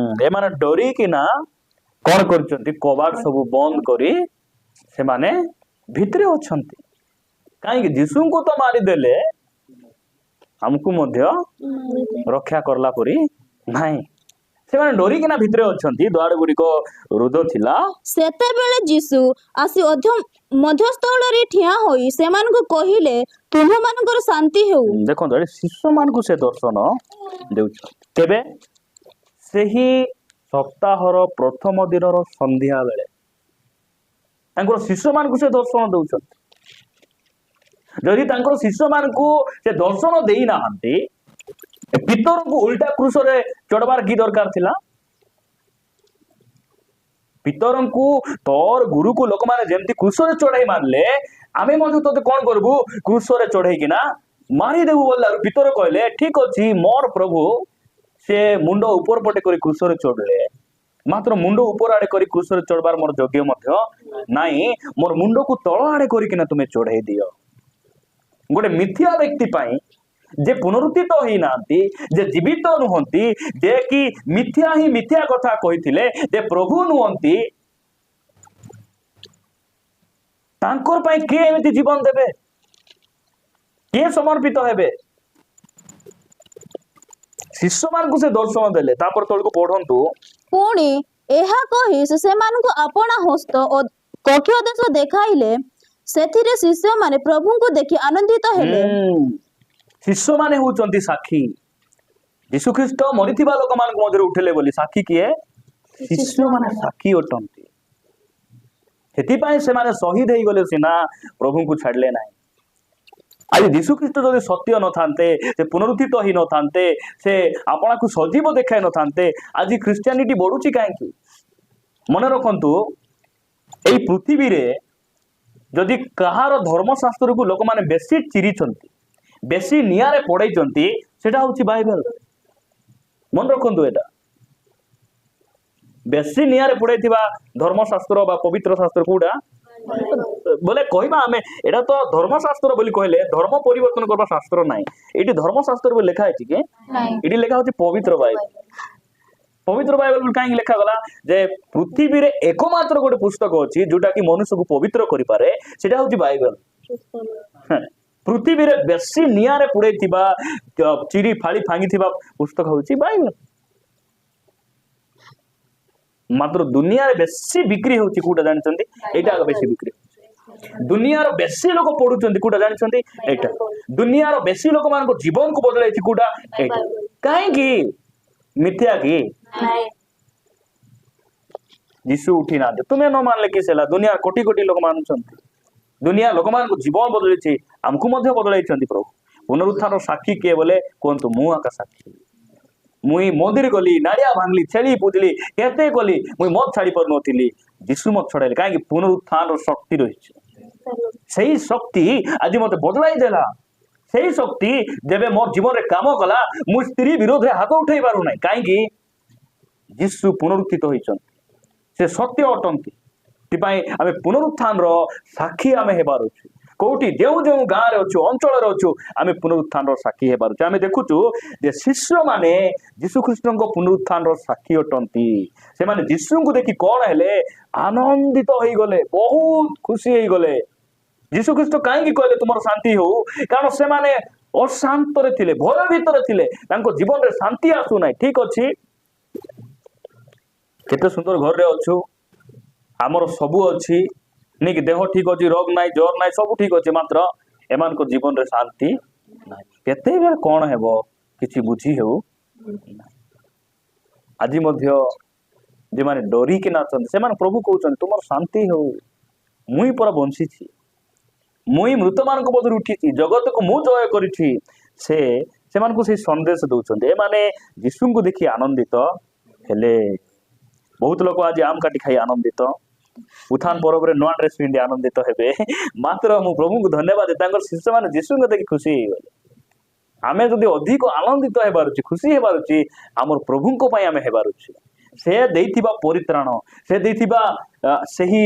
ଏମାନେ ଡରିକିନା କଣ କରୁଛନ୍ତି? କବାଟ ସବୁ ବନ୍ଦ କରି ସେମାନେ ଭିତରେ ଅଛନ୍ତି। କାହିଁକି? ଯୀଶୁଙ୍କୁ ତ ମାରିଦେଲେ, ଆମକୁ ମଧ୍ୟ ରକ୍ଷା କରଲା ପରି ନାହିଁ। ସେମାନେ ଡରିକିନା ଭିତରେ ଅଛନ୍ତି, ଦ୍ୱାର ଗୁଡ଼ିକ ରୁଦ୍ଧ ଥିଲା।
ସେତେବେଳେ ଯୀଶୁ ଆସି ମଧ୍ୟସ୍ଥଳରେ ଠିଆ ହୋଇ ସେମାନଙ୍କୁ କହିଲେ, ତୁମ୍ଭମାନଙ୍କର ଶାନ୍ତି ହେଉ।
ଦେଖନ୍ତୁ, ଏଠି ଶିଶୁମାନଙ୍କୁ ସେ ଦର୍ଶନ ଦେଉଛନ୍ତି। ତେବେ ସେହି ସପ୍ତାହର ପ୍ରଥମ ଦିନର ସନ୍ଧ୍ୟା ବେଳେ ତାଙ୍କର ଶିଶୁମାନଙ୍କୁ ସେ ଦର୍ଶନ ଦେଉଛନ୍ତି। ଯଦି ତାଙ୍କର ଶିଶୁମାନଙ୍କୁ ସେ ଦର୍ଶନ ଦେଇନାହାନ୍ତି, ପିତରଙ୍କୁ ଉଲ୍ଟା କ୍ରୁଶରେ ଚଢବାର କି ଦରକାର ଥିଲା? ପିତରଙ୍କୁ ତୋର ଗୁରୁକୁ ଲୋକମାନେ ଯେମିତି କ୍ରୁଶରେ ଚଢେଇ ମାରିଲେ, ଆମେ ମଧ୍ୟ ତତେ କଣ କରିବୁ? କ୍ରୁଶରେ ଚଢେଇକିନା ମାରିଦେବୁ ବୋଲିଲାରୁ ପିତର କହିଲେ, ଠିକ ଅଛି, ମୋର ପ୍ରଭୁ ସେ ମୁଣ୍ଡ ଉପର ପଟେ କରି କ୍ରୁଶରେ ଚଢିଲେ, ମାତ୍ର ମୁଣ୍ଡ ଉପର ଆଡେ କରି କ୍ରୁଶରେ ଚଢବାର ମୋର ଯୋଗ୍ୟ ମଧ୍ୟ ନାହିଁ। ମୋର ମୁଣ୍ଡକୁ ତଳ ଆଡେ କରିକିନା ତୁମେ ଚଢେଇ ଦିଅ। ଗୋଟେ ମିଥ୍ୟା ବ୍ୟକ୍ତି ପାଇଁ, ଯେ ପୁନରୁତ୍ଥିତ ହେଇନାହାନ୍ତି, ଯେ ଜୀବିତ ନୁହନ୍ତି, ଯେ କି ମିଥ୍ୟା ହିଁ ମିଥ୍ୟା କଥା କହିଥିଲେ, ଯେ ପ୍ରଭୁ ନୁହନ୍ତି, ତାଙ୍କର ପାଇଁ କିଏ ଏମିତି ଜୀବନ ଦେବେ? କିଏ ସମର୍ପିତ ହେବେ? ଶିଷ୍ୟମାନଙ୍କୁ ସେ ଦର୍ଶନ ଦେଲେ। ତାପରେ ତଳକୁ ପଢନ୍ତୁ।
ପୁଣି ଏହା କହି ସେ ସେମାନଙ୍କୁ ଆପଣା ହସ୍ତ ଓ କକ୍ଷ ଦେଶ ଦେଖାଇଲେ। ସେଥିରେ ଶିଷ୍ୟମାନେ ପ୍ରଭୁଙ୍କୁ ଦେଖି ଆନନ୍ଦିତ ହେଲେ।
ଶିଷ୍ୟମାନେ ହଉଛନ୍ତି ସାକ୍ଷୀ। ଯୀଶୁଖ୍ରୀଷ୍ଟ ମରିଥିବା ଲୋକମାନଙ୍କ ମଧ୍ୟରେ ଉଠିଲେ ବୋଲି ସାକ୍ଷୀ କିଏ? ଶିଷ୍ୟମାନେ ସାକ୍ଷୀ ଅଟନ୍ତି। ସେଥିପାଇଁ ସେମାନେ ଶହୀଦ ହେଇଗଲେ ସିନା, ପ୍ରଭୁଙ୍କୁ ଛାଡିଲେ ନାହିଁ। ଆଜି ଯୀଶୁଖ୍ରୀଷ୍ଟ ଯଦି ସତ୍ୟ ନଥାନ୍ତେ, ସେ ପୁନରୁତ୍ଥିତ ହେଇ ନଥାନ୍ତେ, ସେ ଆପଣଙ୍କୁ ସଜୀବ ଦେଖାଇ ନଥାନ୍ତେ, ଆଜି ଖ୍ରୀଷ୍ଟିଆନିଟି ବଢୁଛି କାହିଁକି? ମନେ ରଖନ୍ତୁ, ଏଇ ପୃଥିବୀରେ ଯଦି କାହାର ଧର୍ମଶାସ୍ତ୍ରକୁ ଲୋକମାନେ ବେଶୀ ଚିରିଛନ୍ତି, ବେଶୀ ନିଆଁରେ ପଡେଇଛନ୍ତି, ସେଟା ହଉଛି ବାଇବେଲ। ମନେ ରଖନ୍ତୁ, ଏଟା ବେଶୀ ନିଆଁରେ ପଡେଇଥିବା ଧର୍ମଶାସ୍ତ୍ର ବା ପବିତ୍ର ଶାସ୍ତ୍ର କୋଉଟା ବୋଲେ କହିବା? ଆମେ ଏଟା ତ ଧର୍ମଶାସ୍ତ୍ର ବୋଲି କହିଲେ ଧର୍ମ ପରିବର୍ତ୍ତନ କରିବା ଶାସ୍ତ୍ର ନାହିଁ। ଏଠି ଧର୍ମଶାସ୍ତ୍ର ବୋଲି ଲେଖା ହେଇଛି କି? ଏଠି ଲେଖା ହଉଛି ପବିତ୍ର ବାଇବେଲ। ପବିତ୍ର ବାଇବେଲ କାହିଁକି ଲେଖାଗଲା? ଯେ ପୃଥିବୀରେ ଏକମାତ୍ର ଗୋଟେ ପୁସ୍ତକ ଅଛି ଯୋଉଟା କି ମନୁଷ୍ୟକୁ ପବିତ୍ର କରିପାରେ, ସେଟା ହଉଛି ବାଇବେଲ। ପୃଥିବୀରେ ବେଶୀ ନିଆଁରେ ପୋଡେଇଥିବା, ଚିରି ଫାଳି ଭାଙ୍ଗିଥିବା ପୁସ୍ତକ ହଉଛି ବାଇବେଲ। ମାତ୍ର ଦୁନିଆରେ ବେଶୀ ବିକ୍ରି ହଉଛି କୋଉଟା ଜାଣିଛନ୍ତି? ଏଇଟା ବେଶୀ ବିକ୍ରି ହଉଛି। ଦୁନିଆର ବେଶୀ ଲୋକ ପଢୁଛନ୍ତି କୋଉଟା ଜାଣିଛନ୍ତି? ଏଇଟା। ଦୁନିଆର ବେଶୀ ଲୋକମାନଙ୍କ ଜୀବନକୁ ବଦଳାଇଛି କୋଉଟା? ଏଇଟା। କାହିଁକି? ମିଥ୍ୟା କି? ଯୀଶୁ ଉଠି ନାହାନ୍ତି, ତୁମେ ନ ମାନିଲେ କିସ ହେଲା? ଦୁନିଆ କୋଟି କୋଟି ଲୋକ ମାନୁଛନ୍ତି। ଦୁନିଆ ଲୋକମାନଙ୍କୁ ଜୀବନ ବଦଳେଇଛି, ଆମକୁ ମଧ୍ୟ ବଦଳାଇଛନ୍ତି ପ୍ରଭୁ। ପୁନରୁତ୍ଥାନର ସାକ୍ଷୀ କିଏ ବୋଲେ କୁହନ୍ତୁ? ମୁଁ ଆକା ସାକ୍ଷୀ। ମୁଇଁ ମନ୍ଦିର ଗଲି, ନାଡିଆ ଭାଙ୍ଗଲି, ଛେଳି ପୂଜିଲି, କେତେ କଲି, ମୁଇଁ ମଦ ଛାଡି ପାରୁନଥିଲି, ଯୀଶୁ ମତ ଛଡାଇଲେ। କାହିଁକି? ପୁନରୁତ୍ଥାନର ଶକ୍ତି ରହିଛି। ସେଇ ଶକ୍ତି ଆଜି ମତେ ବଦଳାଇ ଦେଲା। ସେଇ ଶକ୍ତି ଯେବେ ମୋ ଜୀବନରେ କାମ କଲା, ମୁଁ ସ୍ତ୍ରୀ ବିରୋଧରେ ହାତ ଉଠେଇ ପାରୁନାହିଁ। କାହିଁକି? ଯୀଶୁ ପୁନରୁତ୍ଥିତ ହୋଇଛନ୍ତି, ସେ ସତ୍ୟ ଅଟନ୍ତି। ସେଥିପାଇଁ ଆମେ ପୁନରୁତ୍ଥାନର ସାକ୍ଷୀ ଆମେ ହେବାର ଅଛି। କୋଉଠି ଯେଉଁ ଯେଉଁ ଗାଁରେ ଅଛୁ, ଅଞ୍ଚଳରେ ଅଛୁ, ଆମେ ପୁନରୁତ୍ଥାନର ସାକ୍ଷୀ ହେବାର ଅଛି। ଆମେ ଦେଖୁଛୁ ଯେ ଶିଷ୍ୟମାନେ ଯୀଶୁଖ୍ରୀଷ୍ଟଙ୍କ ପୁନରୁତ୍ଥାନର ସାକ୍ଷୀ ଅଟନ୍ତି। ସେମାନେ ଯୀଶୁଙ୍କୁ ଦେଖି କଣ ହେଲେ? ଆନନ୍ଦିତ ହେଇଗଲେ, ବହୁତ ଖୁସି ହେଇଗଲେ। ଯୀଶୁଖ୍ରୀଷ୍ଟ କାହିଁକି କହିଲେ ତୁମର ଶାନ୍ତି ହଉ? କାରଣ ସେମାନେ ଅଶାନ୍ତରେ ଥିଲେ, ଭୟ ଭିତରେ ଥିଲେ, ତାଙ୍କ ଜୀବନରେ ଶାନ୍ତି ଆସୁନାହିଁ। ଠିକ ଅଛି, କେତେ ସୁନ୍ଦର ଘରରେ ଅଛୁ, ଆମର ସବୁ ଅଛି, ନିକି ଦେହ ଠିକ ଅଛି, ରୋଗ ନାହିଁ, ଜ୍ୱର ନାହିଁ, ସବୁ ଠିକ ଅଛି, ମାତ୍ର ଏମାନଙ୍କ ଜୀବନରେ ଶାନ୍ତି ନାହିଁ। କେତେବେଳେ କଣ ହେବ କିଛି ବୁଝି ହେଉ। ଆଜି ମଧ୍ୟ ଯେଉଁମାନେ ଡରିକିନା ଅଛନ୍ତି, ସେମାନେ ପ୍ରଭୁ କହୁଛନ୍ତି ତୁମର ଶାନ୍ତି ହଉ, ମୁଇଁ ପରା ବଞ୍ଚିଛି, ମୁଇଁ ମୃତମାନଙ୍କ ମଧ୍ୟରୁ ଉଠିଛି, ଜଗତକୁ ମୁଁ ଜୟ କରିଛି। ସେମାନଙ୍କୁ ସେଇ ସନ୍ଦେଶ ଦଉଛନ୍ତି। ଏମାନେ ଯୀଶୁଙ୍କୁ ଦେଖି ଆନନ୍ଦିତ ହେଲେ। ବହୁତ ଲୋକ ଆଜି ଆମ୍ କାଟି ଖାଇ ଆନନ୍ଦିତ, ଉତ୍ଥାନ ପର୍ବରେ ନୂଆ ଡ୍ରେସ ପିନ୍ଧି ଆନନ୍ଦିତ ହେବେ। ମାତ୍ର ମୁଁ ପ୍ରଭୁଙ୍କୁ ଧନ୍ୟବାଦ, ତାଙ୍କର ଶିଷ୍ୟମାନେ ଯୀଶୁଙ୍କୁ ଦେଖି ଖୁସି ହେଇଗଲେ। ଆମେ ଯଦି ଅଧିକ ଆନନ୍ଦିତ ହେବାରୁଛି, ଖୁସି ହେବାରୁଛି, ଆମର ପ୍ରଭୁଙ୍କ ପାଇଁ ଆମେ ହେବାରୁଛି। से देइथिबा परित्राण से देइथिबा सेही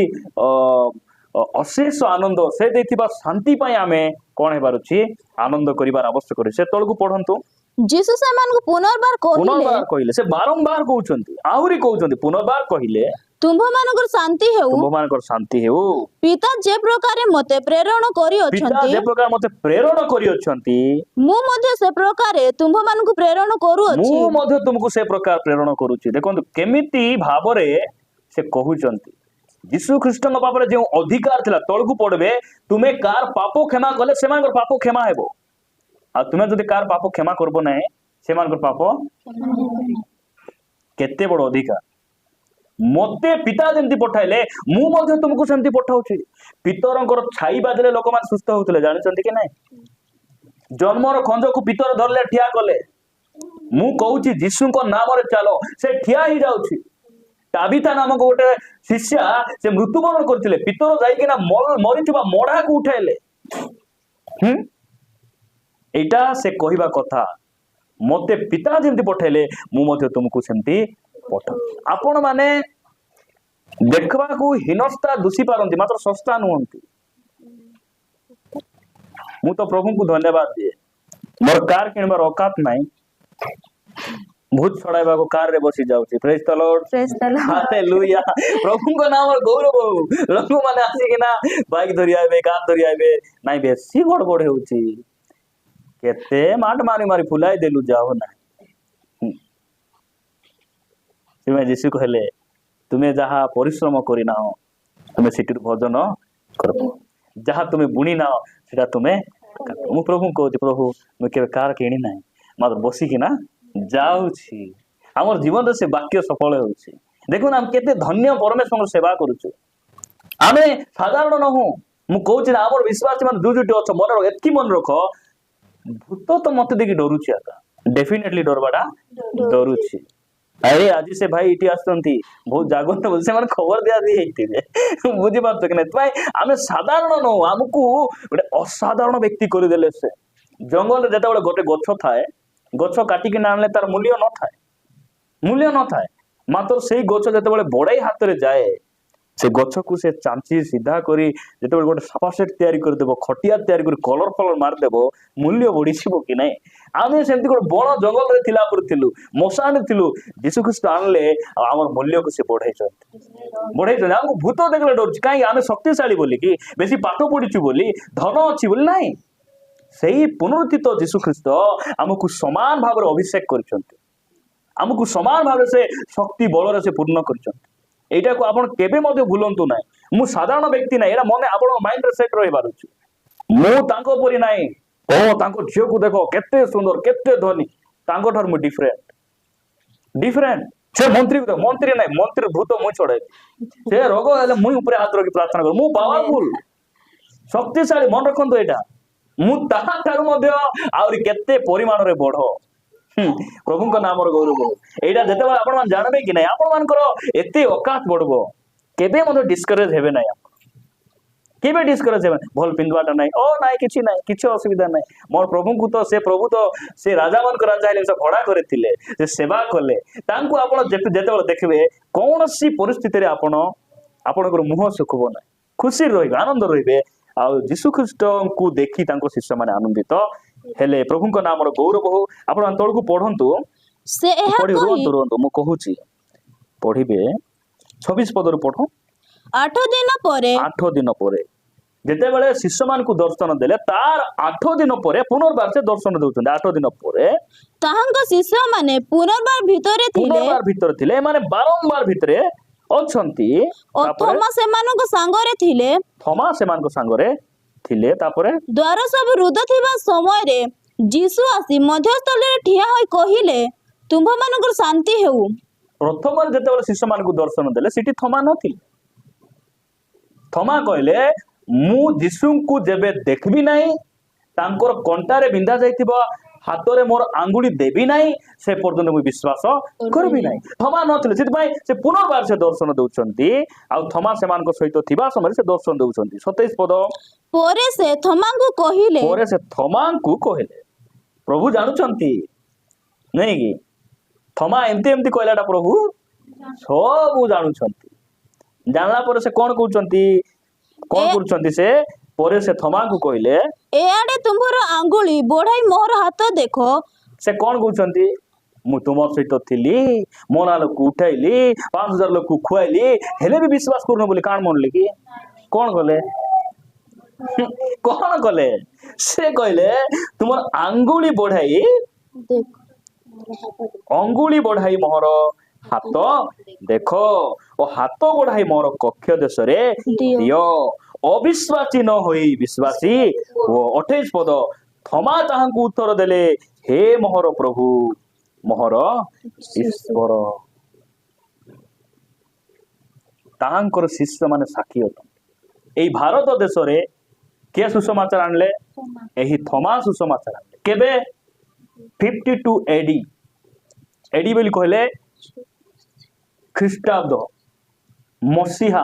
अशेष आनंद से देइथिबा शांति पई आमे कोन हेबारुछि आनंद करिवार आवश्यक से तळकु पढंतु
जीसु सेमानकु पुनर्बार
कहिले से बारंबार कहउछंती आहुरी कहउछंती पुनर्बार कहिले
तुम्भमानकर शांति हेउ
तुम्भमानकर शांति हेउ
पिता जे प्रकारे मते प्रेरण करि
पिता
अछंती
जे प्रकार मते प्रेरण करि अछंती
मु मध्ये से प्रकारे तुम्भमानकु प्रेरण करू अछि
मु मध्ये तुमको से प्रकार प्रेरण करूछि देखंतु केमिति भाबरे से कहउछंती यीशु ख्रीष्टଙ୍କ पापरे जे अधिकार थिला तळकु पडबे तुमे कार पाप क्षमा कले सेमानकर पाप क्षमा हेबो आ तुमे जदि कार पाप क्षमा करबो नै सेमानकर पाप केते बड़ अधिकार मते पिता जेमती पठाइले मु मध्ये तुमको सेमती पठाउछि पितरंकर छाई बाजले लोक मान सुस्थ होतले जानिसंती कि नै जन्मर खंज को पितर धरले ठिया कले मु कहूछि यीशुଙ୍କ नाम रे चलो से ठिया ही जाउछि ताबिता नामक गोटे शिष्या से मृत्युवरण करथिले पितर जाइकिना मरिथिबा मोढा को उठाइले एटा से कहिबा कथा मते पिता जेमती पठाइले मु मध्ये तुमको सेमती पठा आपण माने देखबा को हिनस्ता दुसी पारंती मात्र सस्ता नुहंती मु तो प्रभु को धन्यवाद दिए मोर कार किनबार औकात नाही भूत छड़ाइबा को कार रे बसी जाउची प्रेज द लॉर्ड हालेलुया प्रभु को नाम गौरव लोक माने आसी कि ना बाइक धरि आबे कार धरि आबे नाही बेसी गड़बड़ हेउची केते माट मारी मारी फुलाई देलु जाओ ना तुमे यीशु कहले तुमे जहा परिश्रम करी ना तुमे सिटी भोजन कर जहा तुमे बुणी ना सेटा तुमे मु प्रभु कहूची प्रभु मु के कार किणी ना मात्र बसी कि ना जाउछि हमर जीवन रे से वाक्य सफल होउछि देखो ना हम केते धन्य परमेश्वर सेवा करूछु आमे साधारण न हो मु कहूछि ना हमर विश्वास मान जुजुटी अछ मन रो एतकी मन रख भूत तो मते देखि डरुछि आका डेफिनेटली डरबाडा डरुछि अरे आज से भाई इटी आसतंती बहुत जागरूक बोल से माने खबर दिया दी हेतिले बुझि बात कि नै भाई आमे साधारण न हमकु गोटे असाधारण व्यक्ति करि देले से जंगल रे जता गोटे गछ थाए गछ काटी के आनले तार मूल्य न थाए मात्र सेही गछ जते बड़ाई हाथ रे जाए से गछ को से चांची सीधा करी जते गोटे साफा सेट तैयारी कर देबो खटिया तैयारी करी कलर फलर मार देबो मूल्य बढ़िसिबो कि नै आमे सेमती गोटे बड़ जंगल रे थिला पर थिलु मशान थिलु यीशु ख्रीष्ट आनले हमर मूल्य को से बढ़ाई हमको भूत देखले डर काई आमे शक्तिशाली बोली कि बेसी पाठ पढिछु बोली धन अछि बोली नै सेही पुनरुत्थित यीशु ख्रीष्ट हमको समान भाव अभिषेक करछंती हमको समान भाव से शक्ति बल से पूर्ण करछंती एटा को आपण केबे मध्ये भूलंतु नै मु साधारण व्यक्ति नै एटा मने आपण माइंड रे सेट रहि बारुछु मु तांको परि नै ओ तांको झियो को देखो केते सुंदर केते धनी तांको ठर मु डिफरेंट से मंत्री नै मंत्री भूत मु छोड़े से रोग हेले मु ऊपर हाथ रखि प्रार्थना कर मु पावरफुल शक्तिशाली मन रखंतो एटा मु ताहा थारु मध्ये आउरी केते परिमाण रे बढ़ो प्रभु को नाम गौरव एटा जते आपण मान जानबे कि नै आपण मानकर एते औकात बढ़बो केबे मध्ये डिस्करेज हेबे नै केबे डिस्करेज हेबे भल पिंदवाटा नै ओ नै किछि नै किछि असुविधा नै मोर प्रभु को तो से राजा मान को राजा हेले से भड़ा करथिले से सेवा करले तांको आपण जते देखबे कोनोसी परिस्थिति रे आपणकर मुह सुखबो नै खुशी रहिबे आनंद रहिबे आ यीशु ख्रीष्ट को देखि तांको शिष्य माने आनंदित हेले प्रभु को नाम गौरव हो आपण अंतल को पढंतु
से एहा कहि
रोंतु मु कहूची पढिबे 26 पद रो पढो
8 दिन परे
जेते बेले शिष्य मान को दर्शन देले तार 8 दिन परे पुनर्बार से दर्शन देउछन 8 दिन परे
ताहंक शिष्य माने पुनर्बार भितरे थिले माने बारंबार भितरे अछंती थोमा सेमानक संगरे
थिले तापरे
द्वार सब रुद थिबा समय रे यीशु आसी मध्यस्थल रे ठिया होई कहिले तुम मानकर शांति हेउ
प्रथम जेते बेले शिष्य मान को दर्शन देले सिटी थोमा नथिले थोमा कहले मु यीशु को जेबे देखबी नाही तांकर कंटारे बिंदा जाइथिबा हाथ रे मोर आंगुली देबी नाही से पर्यंत मु विश्वास करबी नाही थोमा नथिले सिटी भाई से पुनर्बार से दर्शन दउचंती आ थोमा से मान को सहित थिबा समय से दर्शन दउचंती 27 पद
पोरे से थोमा को कहिले प्रभु जानुचंती नहीं कि थोमा एमती कहलाटा प्रभु
ସବୁ ଜାଣୁଛନ୍ତି। ଜାଣିଲା ପରେ ସେ କଣ କରୁଛନ୍ତି ସେ ପରେ ସେ ଥମାକୁ କହିଲେ
ଏଆଡେ ତୁମ୍ଭର ଆଙ୍ଗୁଳି ବଢାଇ ମୋର ହାତ ଦେଖ।
ସେ କଣ କହୁଛନ୍ତି ମୁଁ ତୁମ ସହିତ ଥିଲି, ମନା ଲୋକକୁ ଉଠାଇଲି, 5,000 ଲୋକକୁ ଖୁଆଇଲି, ହେଲେ ବି ବିଶ୍ୱାସ କରୁନ ବୋଲି କାଣ ମଣିଲେ କି? କଣ କଲେ? କଣ କଲେ? ସେ କହିଲେ ତୁମର ଆଙ୍ଗୁଳି ବଢାଇ ମୋହର ହାତ ଦେଖ ଓ ହାତ ବଢାଇ ମୋର କକ୍ଷ ଦେଶରେ ଦିଅ। ଅବିଶ୍ୱାସୀ ନ ହୋଇ ବିଶ୍ୱାସୀ ଓ 28 ପଦ ଥମା ତାହାଙ୍କୁ ଉତ୍ତର ଦେଲେ, ହେ ମୋହର ପ୍ରଭୁ ମୋହର ଈଶ୍ୱର। ତାହାଙ୍କର ଶିଷ୍ୟ ମାନେ ସାକ୍ଷୀ ଅଟନ୍ତି। ଏଇ ଭାରତ ଦେଶରେ କିଏ ସୁସମାଚାର ଆଣିଲେ? ଏହି ଥମା ସୁସମାଚାର ଆଣିଲେ। କେବେ? 52 AD। ଏଡି ବୋଲି କହିଲେ ଖ୍ରୀଷ୍ଟାବ୍ଦ ମସିହା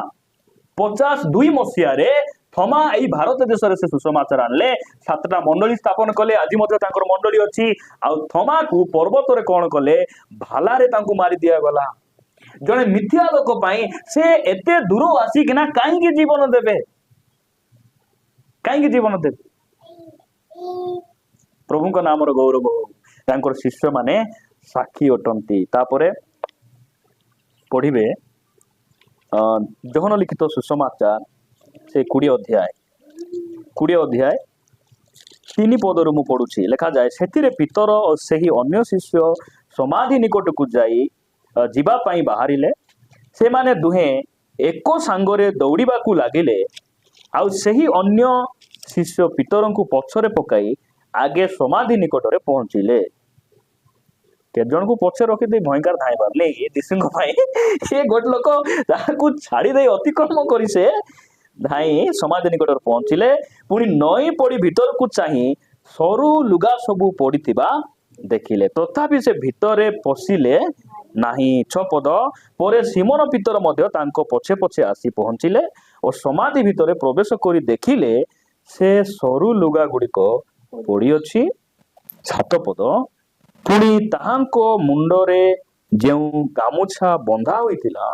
52 ମସିହାରେ ଥମା ଏଇ ଭାରତ ଦେଶରେ ସେ ସୁସମାଚାର ଆଣିଲେ। 7ଟା ମଣ୍ଡଳୀ ସ୍ଥାପନ କଲେ। ଆଜି ମଧ୍ୟ ତାଙ୍କର ମଣ୍ଡଳୀ ଅଛି। ଆଉ ଥମାକୁ ପର୍ବତରେ କଣ କଲେ? ଭାଲାରେ ତାଙ୍କୁ ମାରି ଦିଆଗଲା। ଜଣେ ମିଥ୍ୟା ଲୋକ ପାଇଁ ସେ ଏତେ ଦୂର ଆସିକିନା କାହିଁକି ଜୀବନ ଦେବେ? କାହିଁକି ଜୀବନ ଦେବେ? ପ୍ରଭୁଙ୍କ ନାମର ଗୌରବ ହଉ। ତାଙ୍କର ଶିଷ୍ୟ ମାନେ ସାକ୍ଷୀ ଅଟନ୍ତି। ତାପରେ ପଢିବେ ଯୋହନ ଲିଖିତ ସୁସମାଚାର ସେ 20 ଅଧ୍ୟାୟ 3 ପଦରୁ ମୁଁ ପଢୁଛି। ଲେଖାଯାଏ, ସେଥିରେ ପିତର ଓ ସେହି ଅନ୍ୟ ଶିଷ୍ୟ ସମାଧି ନିକଟକୁ ଯିବା ପାଇଁ ବାହାରିଲେ। ସେମାନେ ଦୁହେଁ ଏକ ସାଙ୍ଗରେ ଦୌଡ଼ିବାକୁ ଲାଗିଲେ। ଆଉ ସେହି ଅନ୍ୟ ଶିଷ୍ୟ ପିତରଙ୍କୁ ପଛରେ ପକାଇ ଆଗେ ସମାଧି ନିକଟରେ ପହଞ୍ଚିଲେ। କେତେ ଜଣଙ୍କୁ ପଛରେ ରଖିଦେଇ ଭୟଙ୍କର ଧାଇଁ ପାରିଲେ ଯୀଶୁଙ୍କ ପାଇଁ। ଏ ଗୋଟେ ଲୋକ ତାହାକୁ ଛାଡି ଦେଇ ଅତିକ୍ରମ କରି ସେ ଧାଇଁ ସମାଧି ନିକଟରେ ପହଞ୍ଚିଲେ। ପୁଣି ନଈ ପଡି ଭିତରକୁ ଚାହିଁ ସରୁ ଲୁଗା ସବୁ ପଡିଥିବା ଦେଖିଲେ, ତଥାପି ସେ ଭିତରେ ପଶିଲେ ନାହିଁ। 6 ପଦ ପରେ ସିମୋନ ପିତର ମଧ୍ୟ ତାଙ୍କ ପଛେ ପଛେ ଆସି ପହଞ୍ଚିଲେ ଓ ସମାଧି ଭିତରେ ପ୍ରବେଶ କରି ଦେଖିଲେ ସେ ସରୁ ଲୁଗା ଗୁଡିକ ପଡିଅଛି। 7 ପଦ ପୁଣି ତାହାଙ୍କ ମୁଣ୍ଡରେ ଯେଉଁ ଗାମୁଛା ବନ୍ଧା ହୋଇଥିଲା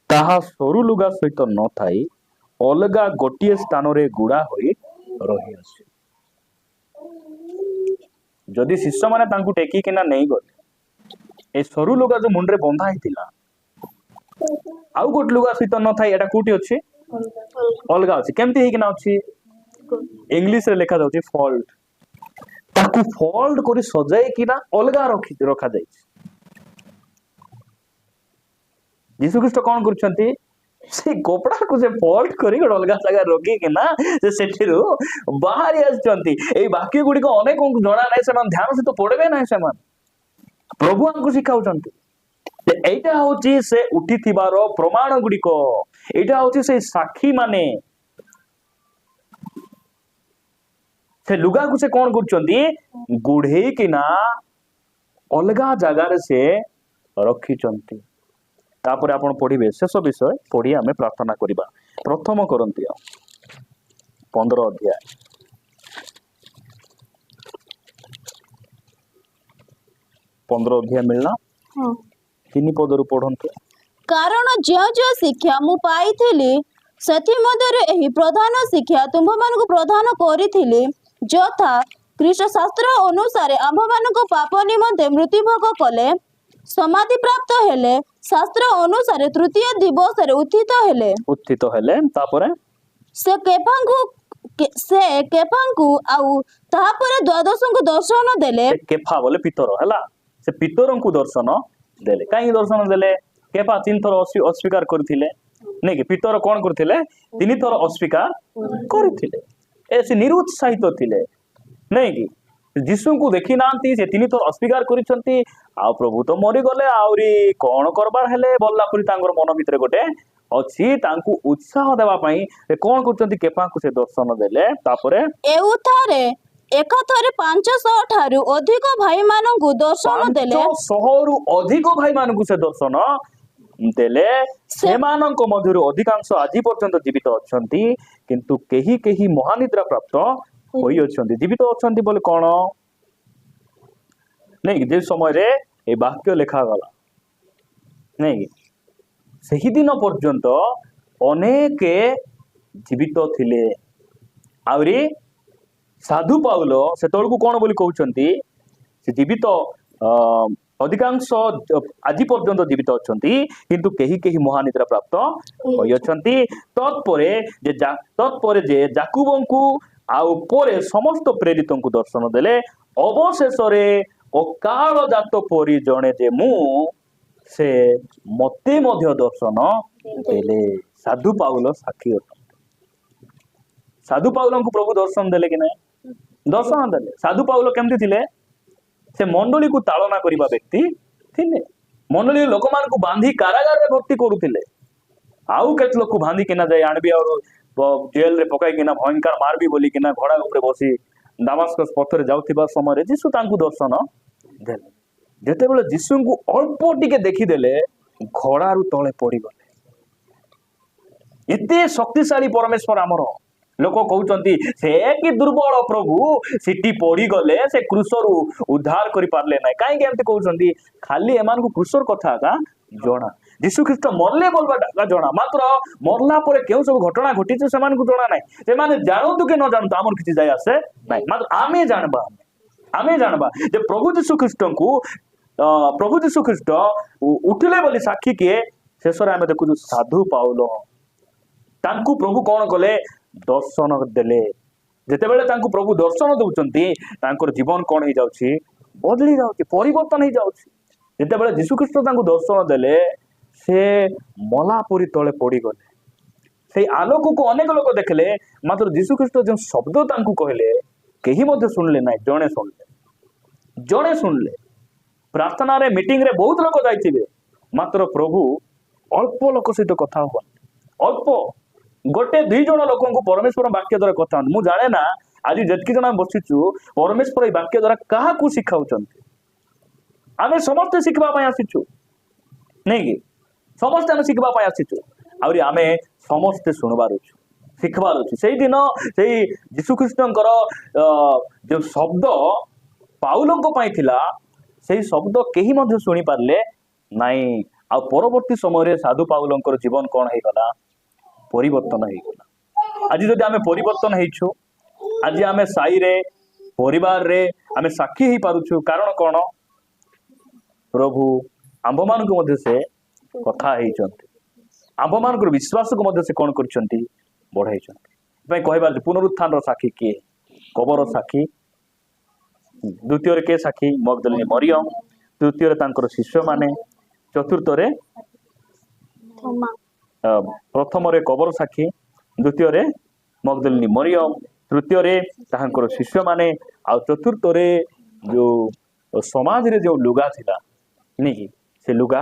ତାହା ସରୁ ଲୁଗା ସହିତ ନଥାଇ ଅଲଗା ଗୋଟିଏ ସ୍ଥାନରେ ଗୁଡା ହୋଇ ରହିଅଛି। ଯଦି ଶିଷ୍ୟମାନେ ତାଙ୍କୁ ଟେକିକିନା ନେଇଗଲେ, ଏ ସରୁ ଲୁଗା ଯୋଉ ମୁଣ୍ଡରେ ବନ୍ଧା ହେଇଥିଲା ଆଉ ଗୋଟେ ଲୁଗା ସହିତ ନଥାଇ ଏଟା କୋଉଠି ଅଛି? ଅଲଗା ଅଛି। କେମିତି ହେଇକିନା ଅଛି? ଇଂଲିଶରେ ଲେଖା ଯାଉଛି ଫଲ୍ଟ। ତାକୁ ଫଲ୍ଡ କରି ସଜାଇକିନା ଅଲଗା ରଖାଯାଇଛି। ଯୀଶୁ ଖ୍ରୀଷ୍ଟ କଣ କରୁଛନ୍ତି? ସେ କପଡାକୁ ସେ ଫଲ୍ଡ କରି ଗୋଟେ ଅଲଗା ଜାଗାରେ ରଖିକିନା ସେ ସେଠିରୁ ବାହାରି ଆସିଛନ୍ତି। ଏଇ ବାକ୍ୟ ଗୁଡିକ ଅନେକଙ୍କୁ ଜଣା ନାହିଁ, ସେମାନେ ଧ୍ୟାନ ସହିତ ପଢିବେ ନାହିଁ। ସେମାନେ ପ୍ରଭୁ ଆମକୁ ଶିଖାଉଛନ୍ତି। ଏଇଟା ହଉଛି ସେ ଉଠିଥିବାର ପ୍ରମାଣ ଗୁଡିକ। ଏଇଟା ହଉଛି ସେ ସାକ୍ଷୀ ମାନେ। ସେ ଲୁଗାକୁ ସେ କଣ କରୁଛନ୍ତି? ଗୁଢେଇକିନା ଅଲଗା ଜାଗାରେ ସେ ରଖିଛନ୍ତି। ତାପରେ ଆପଣ ପଢିବେ ଶେଷ ବିଷୟ ପଢି ଆମେ ପ୍ରାର୍ଥନା କରିବା। 1 କରନ୍ଥୀୟ 15 ଅଧ୍ୟାୟ 15 ଅଧ୍ୟାୟ ମିଳିଲା। 3 ପଦରୁ ପଢନ୍ତୁ।
କାରଣ ଯେଉଁ ଯେଉଁ ଶିକ୍ଷା ମୁଁ ପାଇଥିଲି ସେଥିମଧ୍ୟରୁ ଏହି ପ୍ରଧାନ ଶିକ୍ଷା ତୁମ୍ଭମାନଙ୍କୁ ପ୍ରଦାନ କରିଥିଲି, ଯଥା ଖ୍ରୀଷ୍ଟ ଶାସ୍ତ୍ର ଅନୁସାରେ ଆମ୍ଭମାନଙ୍କ ପାପ ନିମନ୍ତେ ମୃତ୍ୟୁଭୋଗ କଲେ, ସମାଧି ପ୍ରାପ୍ତ ହେଲେ, ଶାସ୍ତ୍ର ଅନୁସାରେ ତୃତୀୟ ଦିବସରେ ଉତ୍ଥିତ ହେଲେ।
ତାପରେ
ସେ କେଫାଙ୍କୁ ଆଉ ତାହାପରେ ଦ୍ୱାଦଶଙ୍କୁ ଦର୍ଶନ ଦେଲେ।
କେଫା ବୋଲେ ପିତର ହେଲା। ସେ ପିତରଙ୍କୁ ଦର୍ଶନ ଦେଲେ। କାହିଁକି ଦର୍ଶନ ଦେଲେ? କେଫା 3 ଥର ଅସ୍ୱୀକାର କରିଥିଲେ, ନାଇଁ କି? ପିତର କଣ କରିଥିଲେ? 3 ଥର ଅସ୍ୱୀକାର କରିଥିଲେ। ସେ ନିରୁତ୍ସାହିତ ଥିଲେ, ନାଇଁ କି? ଯୀଶୁଙ୍କୁ ଦେଖି ନାହାନ୍ତି, ସେ 3 ଥର ଅସ୍ୱୀକାର କରିଛନ୍ତି। ଆଉ ପ୍ରଭୁ ତ ମରିଗଲେ, ଆହୁରି କଣ କରବାର ହେଲେ ବୋଲିଲା ପରି ତାଙ୍କର ମନ ଭିତରେ ଗୋଟେ ଅଛି। ତାଙ୍କୁ ଉତ୍ସାହ ଦେବା ପାଇଁ କଣ କରୁଛନ୍ତି? କେଫାଙ୍କୁ ସେ ଦର୍ଶନ ଦେଲେ। ତାପରେ
ଏଉଠାରେ ଏକାଥରେ 500 ଠାରୁ ଅଧିକ ଭାଇମାନଙ୍କୁ ଦର୍ଶନ ଦେଲେ।
500ରୁ ଅଧିକ ଭାଇମାନଙ୍କୁ ସେ ଦର୍ଶନ ଦେଲେ। ସେମାନଙ୍କ ମଧ୍ୟରୁ ଅଧିକାଂଶ ଆଜି ପର୍ଯ୍ୟନ୍ତ ଜୀବିତ ଅଛନ୍ତି, କିନ୍ତୁ କେହି କେହି ମହାନିଦ୍ରା ପ୍ରାପ୍ତ ହୋଇଅଛନ୍ତି। ଜୀବିତ ଅଛନ୍ତି ବୋଲି କଣ? ନାଇଁ କି? ଯେ ସମୟରେ ଏ ବାକ୍ୟ ଲେଖାଗଲା, ନାଇଁ କି? ସେହି ଦିନ ପର୍ଯ୍ୟନ୍ତ ଅନେକ ଜୀବିତ ଥିଲେ। ଆହୁରି ସାଧୁ ପାଉଲ ସେତେବେଳକୁ କଣ ବୋଲି କହୁଛନ୍ତି, ସେ ଜୀବିତ ଅଧିକାଂଶ ଆଜି ପର୍ଯ୍ୟନ୍ତ ଜୀବିତ ଅଛନ୍ତି, କିନ୍ତୁ କେହି କେହି ମହାନିଦ୍ରା ପ୍ରାପ୍ତ ହୋଇଅଛନ୍ତି। ତତ୍ପରେ ଯେ ଯାକୁବଙ୍କୁ ଆଉ ପରେ ସମସ୍ତ ପ୍ରେରିତଙ୍କୁ ଦର୍ଶନ ଦେଲେ, ଅବଶେଷରେ ଅକାଳ ଜାତ ପରି ଜଣେ ଯେ ମୁଁ, ସେ ମତେ ମଧ୍ୟ ଦର୍ଶନ ଦେଲେ। ସାଧୁ ପାଉଲ ସାକ୍ଷୀ ଅଟନ୍ତି। ସାଧୁ ପାଉଲଙ୍କୁ ପ୍ରଭୁ ଦର୍ଶନ ଦେଲେ କି ନାହିଁ? ଦର୍ଶନ ଦେଲେ। ସାଧୁ ପାଉଲ କେମିତି ଥିଲେ? ସେ ମଣ୍ଡଳୀକୁ ତାଳନା କରିବା ବ୍ୟକ୍ତି ଥିଲେ। ମଣ୍ଡଳୀ ଲୋକମାନଙ୍କୁ ବାନ୍ଧି କାରାଗାରରେ ଭର୍ତ୍ତି କରୁଥିଲେ। ଆଉ କେତେ ଲୋକ ବାନ୍ଧିକିନା ଯାଇ ଆଣିବି ଆଉ ଜେଲରେ ପକାଇକିନା ଭୟଙ୍କର ମାରବି ବୋଲିକିନା ଘୋଡ଼ା ଉପରେ ବସି ଦାମାସ୍କସ ପଥରେ ଯାଉଥିବା ସମୟରେ ଯୀଶୁ ତାଙ୍କୁ ଦର୍ଶନ ଦେଲେ। ଯେତେବେଳେ ଯୀଶୁଙ୍କୁ ଅଳ୍ପ ଟିକେ ଦେଖିଦେଲେ, ଘୋଡ଼ାରୁ ତଳେ ପଡ଼ିଗଲେ। ଏତେ ଶକ୍ତିଶାଳୀ ପରମେଶ୍ୱର ଆମର। ଲୋକ କହୁଛନ୍ତି ସେ କି ଦୁର୍ବଳ ପ୍ରଭୁ, ସେଠି ପଡ଼ିଗଲେ, ସେ କ୍ରୁଶରୁ ଉଦ୍ଧାର କରିପାରିଲେ ନାହିଁ। କାହିଁକି ଏମିତି କହୁଛନ୍ତି? ଖାଲି ଏମାନଙ୍କୁ କ୍ରୁଶର କଥା ଏକା ଜଣା। ଯୀଶୁ ଖ୍ରୀଷ୍ଟ ମରଲେ ବୋଲବାଟା ଜଣା, ମାତ୍ର ମରଲା ପରେ କେଉଁ ସବୁ ଘଟଣା ଘଟିଛି ସେମାନଙ୍କୁ ଜଣା ନାହିଁ। ସେମାନେ ଜାଣନ୍ତୁ କି ନ ଜାଣନ୍ତୁ ଆମର କିଛି ଯାଇ ଆସେ ନାହିଁ। ମାତ୍ର ଆମେ ଜାଣବା ଯେ ପ୍ରଭୁ ଯୀଶୁ ଖ୍ରୀଷ୍ଟ ଉଠିଲେ ବୋଲି ସାକ୍ଷୀ କିଏ? ଶେଷରେ ଆମେ ଦେଖୁଛୁ ସାଧୁ ପାଉଲ। ତାଙ୍କୁ ପ୍ରଭୁ କଣ କଲେ? ଦର୍ଶନ ଦେଲେ। ଯେତେବେଳେ ତାଙ୍କୁ ପ୍ରଭୁ ଦର୍ଶନ ଦଉଛନ୍ତି, ତାଙ୍କର ଜୀବନ କଣ ହେଇଯାଉଛି? ବଦଳି ଯାଉଛି, ପରିବର୍ତ୍ତନ ହେଇଯାଉଛି। ଯେତେବେଳେ ଯୀଶୁ ଖ୍ରୀଷ୍ଟ ତାଙ୍କୁ ଦର୍ଶନ ଦେଲେ, ସେ ମଲା ପରି ତଳେ ପଡ଼ିଗଲେ। ସେଇ ଆଲୋକକୁ ଅନେକ ଲୋକ ଦେଖିଲେ, ମାତ୍ର ଯୀଶୁ ଖ୍ରୀଷ୍ଟ ଯେଉଁ ଶବ୍ଦ ତାଙ୍କୁ କହିଲେ, କେହି ମଧ୍ୟ ଶୁଣିଲେ ନାହିଁ। ଜଣେ ଶୁଣିଲେ। ପ୍ରାର୍ଥନାରେ ମିଟିଂରେ ବହୁତ ଲୋକ ଯାଇଥିବେ, ମାତ୍ର ପ୍ରଭୁ ଅଳ୍ପ ଲୋକ ସହିତ କଥା ହୁଅନ୍ତି। ଅଳ୍ପ ଗୋଟେ ଦୁଇ ଜଣ ଲୋକଙ୍କୁ ପରମେଶ୍ୱର ବାକ୍ୟ ଦ୍ୱାରା କଥା ହୁଅନ୍ତି। ମୁଁ ଜାଣେ ନା ଆଜି ଯେତିକି ଜଣ ବସିଛୁ, ପରମେଶ୍ୱର ଏଇ ବାକ୍ୟ ଦ୍ୱାରା କାହାକୁ ଶିଖାଉଛନ୍ତି? ଆମେ ସମସ୍ତେ ଶିଖିବା ପାଇଁ ଆସିଛୁ, ନାଇଁ କି? ସମସ୍ତେ ଆମେ ଶିଖିବା ପାଇଁ ଆସିଛୁ। ଆହୁରି ଆମେ ସମସ୍ତେ ଶୁଣିବାର ଅଛୁ, ଶିଖିବାର ଅଛି। ସେଇଦିନ ସେଇ ଯୀଶୁ ଖ୍ରୀଷ୍ଟଙ୍କର ଯୋଉ ଶବ୍ଦ ପାଉଲଙ୍କ ପାଇଁ ଥିଲା, ସେଇ ଶବ୍ଦ କେହି ମଧ୍ୟ ଶୁଣି ପାରିଲେ ନାଇଁ। ଆଉ ପରବର୍ତ୍ତୀ ସମୟରେ ସାଧୁ ପାଉଲଙ୍କର ଜୀବନ କଣ ହେଇଗଲା? ପରିବର୍ତ୍ତନ ହେଇଗଲା। ଆଜି ଯଦି ଆମେ ପରିବର୍ତ୍ତନ ହେଇଛୁ, ଆଜି ଆମେ ସାହିରେ, ପରିବାରରେ ଆମେ ସାକ୍ଷୀ ହେଇପାରୁଛୁ, କାରଣ କଣ? ପ୍ରଭୁ ଆମ୍ଭମାନଙ୍କୁ ମଧ୍ୟ ସେ କଥା ହେଇଛନ୍ତି। ଆମ୍ଭମାନଙ୍କର ବିଶ୍ୱାସକୁ ମଧ୍ୟ ସେ କଣ କରିଛନ୍ତି? ବଢାଇଛନ୍ତି। ସେଥିପାଇଁ କହିବାର ପୁନରୁତ୍ଥାନର ସାକ୍ଷୀ କିଏ? କବର ସାକ୍ଷୀ। ଦ୍ୱିତୀୟରେ କିଏ ସାକ୍ଷୀ? ମଗଦଲିନୀ ମରିୟମ। ତୃତୀୟରେ ତାଙ୍କର ଶିଷ୍ୟମାନେ। ଚତୁର୍ଥରେ ପ୍ରଥମରେ କବର ସାକ୍ଷୀ, ଦ୍ୱିତୀୟରେ ମଗଦଲିନୀ ମରିୟମ, ତୃତୀୟରେ ତାହାଙ୍କର ଶିଷ୍ୟମାନେ, ଆଉ ଚତୁର୍ଥରେ ଯୋଉ ସମାଜରେ ଯୋଉ ଲୁଗା ଥିଲା, ନାଇକି, ସେ ଲୁଗା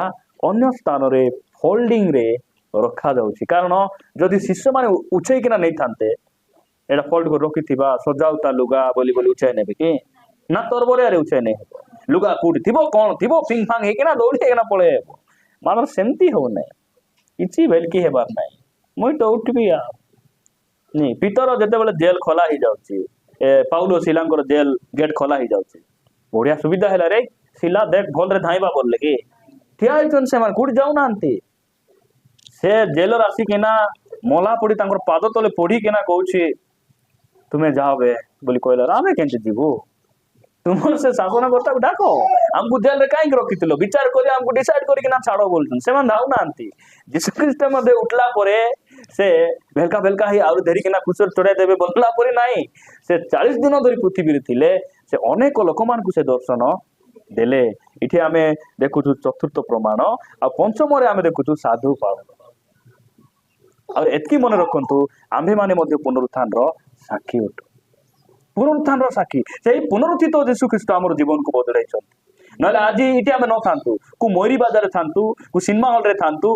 ଅନ୍ୟ ସ୍ଥାନରେ ଫୋଲ୍ଡିଂରେ ରଖାଯାଉଛି। କାରଣ ଯଦି ଶିଷ୍ୟମାନେ ଉଛେଇକିନା ନେଇଥାନ୍ତେ, ଏଇଟା ଫୋଲ୍ଡ କରି ରଖିଥିବା ସଜାଉତା ଲୁଗା ବୋଲି ଉଛାଇ ନେବେ କି? ନା ତରବରିଆରେ ଉଛାଇ ନେଇ ହେବ। ଲୁଗା କୋଉଠି ଥିବ, କଣ ଥିବ, ଫିଙ୍ଗ ଫାଙ୍ଗ ହେଇକିନା ଦୌଡ଼ି ହେଇକିନା ପଳେଇ ହେବ। ମାତ୍ର ସେମିତି ହଉନାହିଁ, କିଛି ଭେଲକି ହେବାର ନାହିଁ। ମୁଇଁ ତ ଉଠିବି ଆଉ। ପିତର ଯେତେବେଳେ ଜେଲ ଖୋଲା ହେଇଯାଉଛି, ପାଉଲ ଶିଲାଙ୍କର ଜେଲ ଗେଟ୍ ଖୋଲା ହେଇଯାଉଛି, ବଢିଆ ସୁବିଧା ହେଲା ରେ। ଶିଲା ଦେଖ ଭଲରେ ଧାଇଁବା ବୋଲଲେ କି ଠିଆ ହେଇଛନ୍ତି, ସେମାନେ କୋଉଠି ଯାଉନାହାନ୍ତି। ସେ ଜେଲର ଆସିକିନା ମଲା ପଡି ତାଙ୍କର ପାଦ ତଳେ ପଡିକିନା କହୁଛି, ତୁମେ ଯାଅ ବେ ବୋଲି କହିଲା। ଆମେ କେମିତି ଯିବୁ? ତୁମର ସେ ଶାସନକର୍ତ୍ତାକୁ ଡାକ, ଆମକୁ ଜେଲରେ କାହିଁକି ରଖିଥିଲ? ବିଚାର କରି ଆମକୁ ଡିସାଇଡ କରିକିନା ଛାଡ ବୋଲୁଛନ୍ତି। ସେମାନେ ଯାଉନାହାନ୍ତି। ଯୀଶୁ ଖ୍ରୀଷ୍ଟ ମଧ୍ୟ ଉଠିଲା ପରେ ସେ ଭେଲକା ହେଇ ଆହୁରି ଧରିକିନା କ୍ରୁଶରେ ଚଢାଇ ଦେବେ ବୋଲିଲା ପରେ ନାହିଁ। ସେ 40 ଦିନ ଧରି ପୃଥିବୀରେ ଥିଲେ, ସେ ଅନେକ ଲୋକମାନଙ୍କୁ ସେ ଦର୍ଶନ ଦେଲେ। ଏଠି ଆମେ ଦେଖୁଛୁ ଚତୁର୍ଥ ପ୍ରମାଣ। ଆଉ ପଞ୍ଚମରେ ଆମେ ଦେଖୁଛୁ ସାଧୁ ପାଉଲ। ଆଉ ଏତିକି ମନେ ରଖନ୍ତୁ, ଆମ୍ଭେମାନେ ମଧ୍ୟ ପୁନରୁତ୍ଥାନର ସାକ୍ଷୀ ଅଟୁ। ପୁନରୁତ୍ଥାନର ସାକ୍ଷୀ। ସେଇ ପୁନରୁତ୍ଥିତ ଯୀଶୁ ଖ୍ରୀଷ୍ଟ ଆମର ଜୀବନକୁ ବଦଳାଇଛନ୍ତି। ନହେଲେ ଆଜି ଏଠି ଆମେ ନଥାନ୍ତୁ, ମୟୂରୀ ବାଜାରରେ ଥାନ୍ତୁ, ସିନେମା ହଲରେ ଥାନ୍ତୁ,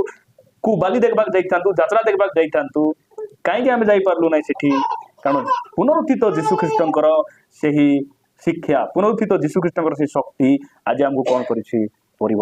ବାଲି ଦେଖିବାକୁ ଯାଇଥାନ୍ତୁ, ଯାତ୍ରା ଦେଖିବାକୁ ଯାଇଥାନ୍ତୁ। କାହିଁକି ଆମେ ଯାଇପାରିଲୁ ନାହିଁ ସେଠି? କାରଣ ପୁନରୁତ୍ଥିତ ଯୀଶୁ ଖ୍ରୀଷ୍ଟଙ୍କର ସେହି ଶିକ୍ଷା, ପୁନରୁତ୍ଥିତ ଯୀଶୁ ଖ୍ରୀଷ୍ଟଙ୍କର ସେହି ଶକ୍ତି ଆଜି ଆମକୁ କଣ କରିଛି? ପରିବର୍ତ୍ତନ।